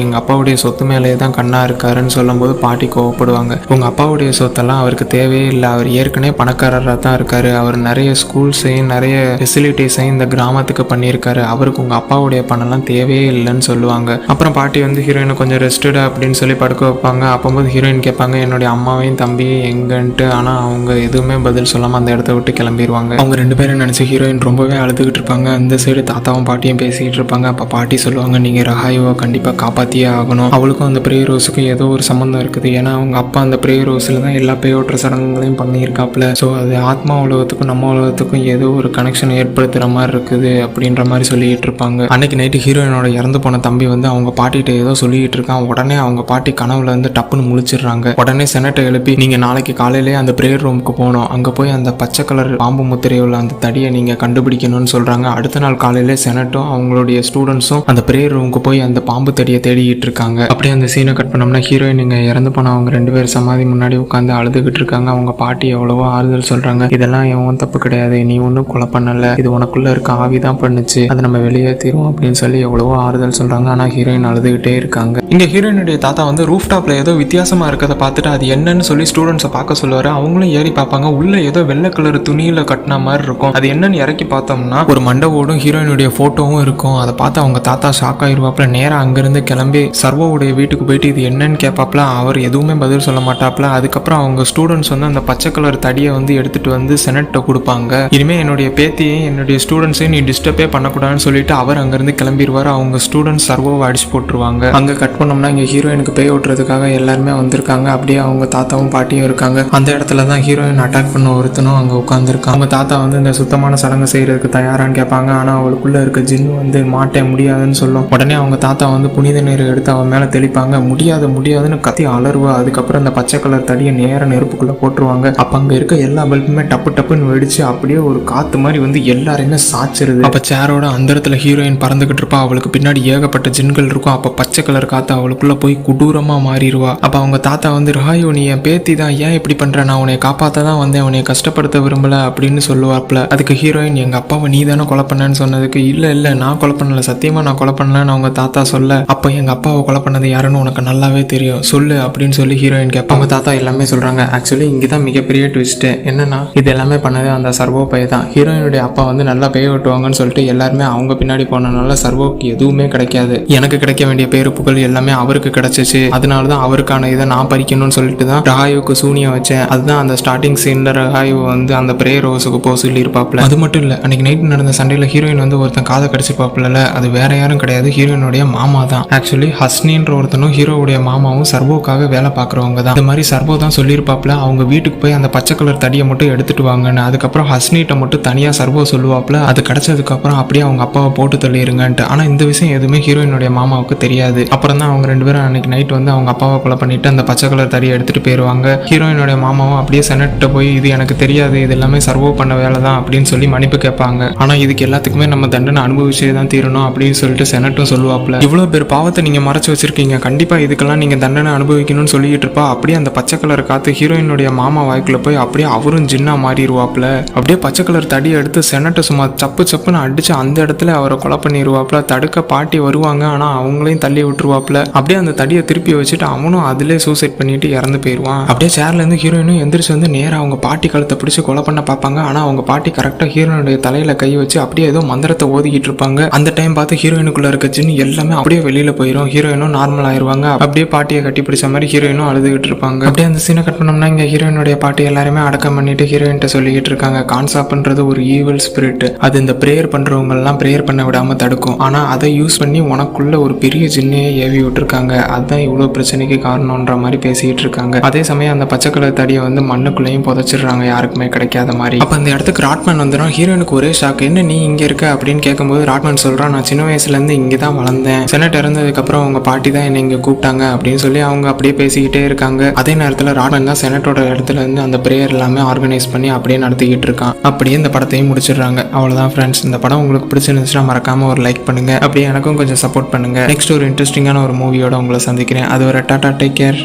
எங்க அப்பாவுடைய சொத்து மேலே தான் கண்ணா இருக்காருன்னு சொல்லும்போது பாட்டி கோவப்படுவாங்க. உங்க அப்பாவுடைய சொத்தெல்லாம் அவருக்கு தேவையே இல்லை, அவர் ஏற்கனவே பணக்காரராக தான் இருக்காரு, அவர் நிறைய ஸ்கூல்ஸையும் நிறைய ஃபெசிலிட்டிஸையும் இந்த கிராமத்துக்கு பண்ணியிருக்காரு, அவருக்கு உங்க அப்பாவுடைய பணம்லாம் தேவையே இல்லைன்னு சொல்லுவாங்க. அப்புறம் பாட்டி வந்து ஹீரோயினை கொஞ்சம் ரெஸ்டடா அப்படின்னு சொல்லி படுக்க வைப்பாங்க. அப்போது ஹீரோயின் கேட்பாங்க என்னுடைய அம்மாவையும் தம்பியும் எங்கன்ட்டு. ஆனா அவங்க எதுவுமே பதில் சொல்லாம அந்த இடத்த விட்டு கிளம்பிடுவாங்க. அவங்க 2 பேரும் நினைச்சு ஹீரோயின் ரொம்பவே அழுதுகிட்டு இருப்பாங்க. அந்த சைடு தாத்தாவும் பாட்டியும் பேசிக்கிட்டு இருப்பாங்க. அப்ப பாட்டி சொல்லுவாங்க நீங்க ரஹாயுவை கண்டிப்பா காப்பாத்தியே ஆகணும், அவளுக்கும் அந்த பிரேயர் ரோஸுக்கும் ஏதோ ஒரு சம்பந்தம் இருக்குது. ஏன்னா அவங்க அப்பா அந்த பிரேயர் ரோஸ்ல தான் எல்லா பேயோட்டுற சடங்குகளையும் பண்ணியிருக்காப்ல. ஸோ அது ஆத்மா உலகத்துக்கும் நம்ம உலகத்துக்கும் ஏதோ ஒரு கனெக்ஷன் ஏற்படுத்துற மாதிரி இருக்குது அப்படின்ற மாதிரி சொல்லிட்டு இருப்பாங்க. அன்னைக்கு நைட்டு ஹீரோயினோட இறந்து போன தம்பி வந்து அவங்க பாட்டிகிட்ட ஏதோ சொல்லிட்டு இருக்கான். உடனே அவங்க பாட்டி கனவுல இருந்து டப்புன்னு முழிச்சிடுறாங்க. உடனே செனட்டை எழுப்பி நீங்க நாளைக்கு காலையிலேயே அந்த பிரேயர் ரூமுக்கு போகணும், அங்க போய் அந்த பச்சை கலர் பாம்பு முத்திரையுள்ள அந்த தடியை நீங்க கண்டுபிடிக்கணும்னு சொல்றாங்க. அடுத்த நாள் காலையில செனட்டும் அவங்களுடைய ஸ்டூடெண்ட்ஸும் அந்த பிரேயர் ரூமுக்கு போய் அந்த பாம்பு தடியை தேடிட்டு இருக்காங்க. அப்படியே அந்த சீனை கட் பண்ணோம்னா ஹீரோயின் இங்க இறந்து போன அவங்க 2 பேர் சமாதி முன்னாடி உட்காந்து அழுதுகிட்டு இருக்காங்க. அவங்க பாட்டி எவ்வளவோ ஆறுதல் சொல்றாங்க. இதெல்லாம் எவன் தப்பு கிடையாது, நீ ஒன்றும் கொலை பண்ணல, இது உனக்குள்ள இருக்க ஆவிதான் பண்ணுச்சு, அதை நம்ம வெளியேற்றிடுவோம் அப்படின்னு சொல்லி எவ்வளவோ ஆறுதல் சொல்றாங்க. ஆனா ஹீரோயின் அழுதுகிட்டே இருக்காங்க. இங்க ஹீரோயினுடைய தாத்தா வந்து ரூஃப் டாப்ல ஏதோ வித்தியாசமா இருக்கிறத பார்த்துட்டு அது என்னன்னு சொல்லி ஸ்டூடெண்ட்ஸை பார்க்க சொல்லுவாரு. அவங்களும் ஏறி பார்ப்பாங்க. உள்ள ஏதோ வெள்ளை கலர் துணியில கட்டின மாதிரி இருக்கும். அது என்னன்னு இறக்கி பார்த்தோம்னா ஒரு மண்டபோடும் ஹீரோயினுடைய போட்டோவும் இருக்கும். அதை பார்த்து அவங்க தாத்தா ஷாக் ஆயிருவாப்ல. நேரா அங்கிருந்து கிளம்பி சர்வோவுடைய வீட்டுக்கு போயிட்டு இது என்னன்னு கேட்பாப்ல. அவர் எதுவுமே பதில் சொல்ல மாட்டாப்ல. அதுக்கப்புறம் அவங்க ஸ்டூடெண்ட்ஸ் வந்து அந்த பச்சை கலர் தடியை வந்து எடுத்துட்டு வந்து செனட்ட கொடுப்பாங்க. இனிமே என்னுடைய பேத்தியையும் என்னுடைய ஸ்டூடெண்ட்ஸையும் நீ டிஸ்டர்பே பண்ணக்கூடாதுன்னு சொல்லிட்டு அவர் அங்கிருந்து கிளம்பிடுவார். அவங்க ஸ்டூடெண்ட்ஸ் சர்வோவை அடிச்சு போட்டுருவாங்க. அங்க கட் பண்ணோம்னா இங்க ஹீரோயினுக்கு பேய் ஓட்டுறதுக்காக எல்லாருமே வந்திருக்காங்க. அப்படியே அவங்க தாத்தாவும் பாட்டியும் இருக்காங்க. அந்த இடத்துல தான் ஹீரோயின் அட்டாக் பண்ண ஒருத்தனும் அங்க உட்காந்துருக்காங்க. அவங்க தாத்தா வந்து இந்த சுத்தமான சடங்கு செய்யறதுக்கு தயாரான்னு கேட்பாங்க. ஆனா அவளுக்குள்ள இருக்க ஜின்னு வந்து மாட்ட முடியாதுன்னு சொல்லும். உடனே அவங்க தாத்தா வந்து புனித நீரை எடுத்து அவன் மேல தெளிப்பாங்க. முடியாதுன்னு கத்தி அலறுவா. அதுக்கப்புறம் அந்த பச்சை கலர் தடியை நேர நெருப்புக்குள்ள போட்டுருவாங்க. அப்ப அங்க இருக்க எல்லா பல்புமே டப்புன்னு வெடிச்சு அப்படியே ஒரு காத்து மாதிரி வந்து எல்லாரையுமே சாச்சிருது. அப்ப சேரோட அந்த இடத்துல ஹீரோயின் பறந்துகிட்டு இருப்பா. அவளுக்கு பின்னாடி ஏகப்பட்ட ஜின்கள் இருக்கும். அப்ப பச்சை கலர் காத்து அவளுக்குள்ள போய் கொடூரமா மாறிடுவா. அப்ப அவங்க தாத்தா வந்து ரஹாயோ நீ என் பேத்தி தான், ஏன் இப்படி பண்ற, நான் உன்னை காப்பாத்த தான் வந்தேன், உன்னை கஷ்டப்படுத்த விரும்பல அப்படின்னு சொல்லுவாப்ல. அதுக்கு ஹீரோயின் எங்க அப்பாவை நீ தானே கொலை பண்ணேன்னு சொன்னதுக்கு இல்ல நான் கொலை பண்ணல, சத்தியமா நான் கொலை பண்ணலன்னு அவங்க தாத்தா சொல்ல, அப்ப எங்க அப்பாவை கொலை பண்ணது யாருன்னு உனக்கு நல்லாவே தெரியும் சொல்லு அப்படின்னு சொல்லி ஹீரோயின் கேட்பா. அவங்க தாத்தா எல்லாமே சொல்றாங்க. ஆக்சுவலி இங்கதான் மிகப்பெரிய ட்விஸ்ட் என்னன்னா இது எல்லாமே பண்ணது அந்த சர்வோ பைய தான். ஹீரோயினுடைய அப்பா வந்து நல்லா பேய் வெட்டுவாங்கன்னு சொல்லிட்டு எல்லாருமே அவங்க பின்னாடி போனதுனால சர்வோக்கு எதுவுமே கிடைக்காது. எனக்கு கிடைக்க வேண்டிய பேரு புகழ் எல்லாமே அவருக்கு கிடைச்சிச்சு. அதனாலதான் அவருக்கான இதை நான் பறிக்கணும்னு சொல்லிட்டு தான் ரஹாயோக்கு சூனியம் வச்சேன். அதுதான் அந்த ஸ்டார்டிங் சீன்ல ரஹாயோ வந்து அந்த பிரேயர் ரோஸுக்கு போக சொல்லி இருப்பாப்ல. அது மட்டும் இல்ல, அன்னைக்கு நைட் நடந்த சண்டையில ஹீரோயின் வந்து ஒருத்தன் காதை கடிச்சிருப்பாப்ல. அது வேற யாரும் கிடையாது, ஹீரோயினுடைய மாமா தான். ஆக்சுவலி ஹஸ்னின்ற ஒருத்தனும் ஹீரோவுடைய மாமாவும் சர்வோக்காக வேலை பார்க்குறவங்க தான். இந்த மாதிரி சர்வோ தான் சொல்லியிருப்பாப்ல அவங்க வீட்டுக்கு போய் அந்த பச்சை கலர் தடியை மட்டும் எடுத்துட்டு வாங்கன்னு. அதுக்கப்புறம் ஹஸ்னிட்ட மட்டும் தனியா சர்வோ சொல்லுவாப்ல. அது கிடைச்சதுக்கு அப்புறம் அப்படியே அவங்க அப்பாவை போட்டு தள்ளிருங்கன்ட்டு. ஆனா இந்த விஷயம் எதுவுமே ஹீரோயினுடைய மாமாவுக்கு தெரியாது. அப்புறம் தான் அவங்க ரெண்டு பேரும் அன்னைக்கு நைட் வந்து அவங்க அப்பாவை கொலை பண்ணிட்டு அந்த பச்சை கலர் தடியை எடுத்துட்டு போயிருவாங்க. ஹீரோயினுடைய மாமாவும் அப்படியே செனட்ட போய் இது எனக்கு தெரியாது, இது எல்லாமே சர்வோ பண்ண வேலை தான் அப்படின்னு சொல்லி மன்னிப்பு கேட்பாங்க. ஆனா இதுக்கு எல்லாத்துக்குமே நம்ம தண்டனை அனுபவிச்சே தான் தீரணும் அப்படின்னு சொல்லிட்டு செனட்டும் சொல்லுவாப்ல. இவ்வளவு பேர் பாவத்தை நீங்க மறைச்சு வச்சிருக்கீங்க, கண்டிப்பா இதுக்கெல்லாம் நீங்க தண்டனை அனுபவிக்கணும்னு சொல்லிட்டு இருப்பா. அப்படியே அந்த பச்சை கலர் காத்து ஹீரோயினுடைய மாமா வாய்க்குள்ள போய் அப்படியே அவரும் ஜின்னா மாறிடுவாப்ல. அப்படியே பச்சை கலர் தடியை எடுத்து செனட்டை சும்மா சப்புன்னு அடிச்சு அந்த இடத்துல அவரை கொலை பண்ணிடுவாப்ல. தடுக்க பாட்டி வருவாங்க, ஆனா அவங்களையும் தள்ளி விட்டுருவாப்ல. அப்படியே அந்த தடியை திருப்பி வச்சுட்டு அவனும் அதிலே சூசைட் பண்ணிட்டு இறந்து போயிடுவான். அப்படியே சேர்ல இருந்து ஹீரோயினும் எந்திரிச்சு வந்து நேரா அவங்க பாட்டி கழுத்தை பிடிச்சு கொலை பண்ண பார்ப்பாங்க. ஆனா அவங்க பாட்டி கரெக்டா ஹீரோயினுடைய தலையில கை வச்சு அப்படியே ஏதோ மந்திரத்தை ஓதிக்கிட்டு இருப்பாங்க. அந்த டைம் பார்த்து ஹீரோயினுக்குள்ள இருக்க ஜின் எல்லாமே அப்படியே வெளியில போயிடும். ஹீரோயினும் நார்மல் ஆயிருவாங்க. அப்படியே பாட்டியை கட்டி பிடிச்ச மாதிரி ஹீரோயினும் அழுதுகிட்டு இருப்பாங்க. அப்படியே அந்த சீனை கட் பண்ணோம்னா இங்க ஹீரோயினுடைய பாட்டி எல்லாருமே அடக்கம் பண்ணிட்டு ஹீரோயின்ட்ட சொல்லிக்கிட்டு இருக்காங்க, கான்சாப்ன்றது ஒரு ஈவில் ஸ்பிரிட். அது இந்த பிரேயர் பண்றவங்க எல்லாம் பிரேயர் பண்ண விடாம தடுக்கும். ஆனா அதை யூஸ் பண்ணி உனக்குள்ள ஒரு பெரிய ஜின்னையே ஏவி விட்டுருக்காங்க. அதுதான் இவ்வளவு பிரச்சனைக்கு காரணம்ன்ற மாதிரி பேசிக்கிட்டு இருக்காங்க. அதே சமயம் அந்த பச்சை கலர் தடியை வந்து மண்ணுக்குள்ளேயும் புதைச்சிடுறாங்க, யாருக்குமே கிடைக்காத மாதிரி. அப்ப அந்த இடத்துக்கு ராட்மேன் வந்துடும். ஹீரோயினுக்கு ஒரே ஷாக், என்ன நீ இங்க இருக்க அப்படின்னு கேட்கும்போது ராட்மேன் சொல்றான், நான் சின்ன வயசுல இருந்து இங்கே தான் வளர்ந்தேன். செனட் இறந்ததுக்கு அப்புறம் அவங்க பாட்டி தான் என்னை இங்க கூப்பிட்டாங்க அப்படின்னு சொல்லி அவங்க அப்படியே பேசிக்கிட்டே இருக்காங்க. அதே நேரத்தில் ராட்மேன் தான் செனட்டோட இடத்துல இருந்து அந்த பிரேயர் எல்லாமே ஆர்கனைஸ் பண்ணி அப்படியே நடத்திக்கிட்டு இருக்கான். அப்படியே இந்த படத்தையும் முடிச்சிடுறாங்க. அவ்வளவுதான் ஃப்ரெண்ட்ஸ். இந்த படம் உங்களுக்கு பிடிச்சிருந்துச்சுன்னா மறக்காம ஒரு லைக் பண்ணுங்க. அப்படியே எனக்கும் கொஞ்சம் சப்போர்ட் பண்ணுங்க. நெக்ஸ்ட் ஒரு இன்ட்ரெஸ்டிங்கான ஒரு மூவியோட உங்களை சந்திக்கிறேன். அது ஒரு டாடா, டேக் கேர்.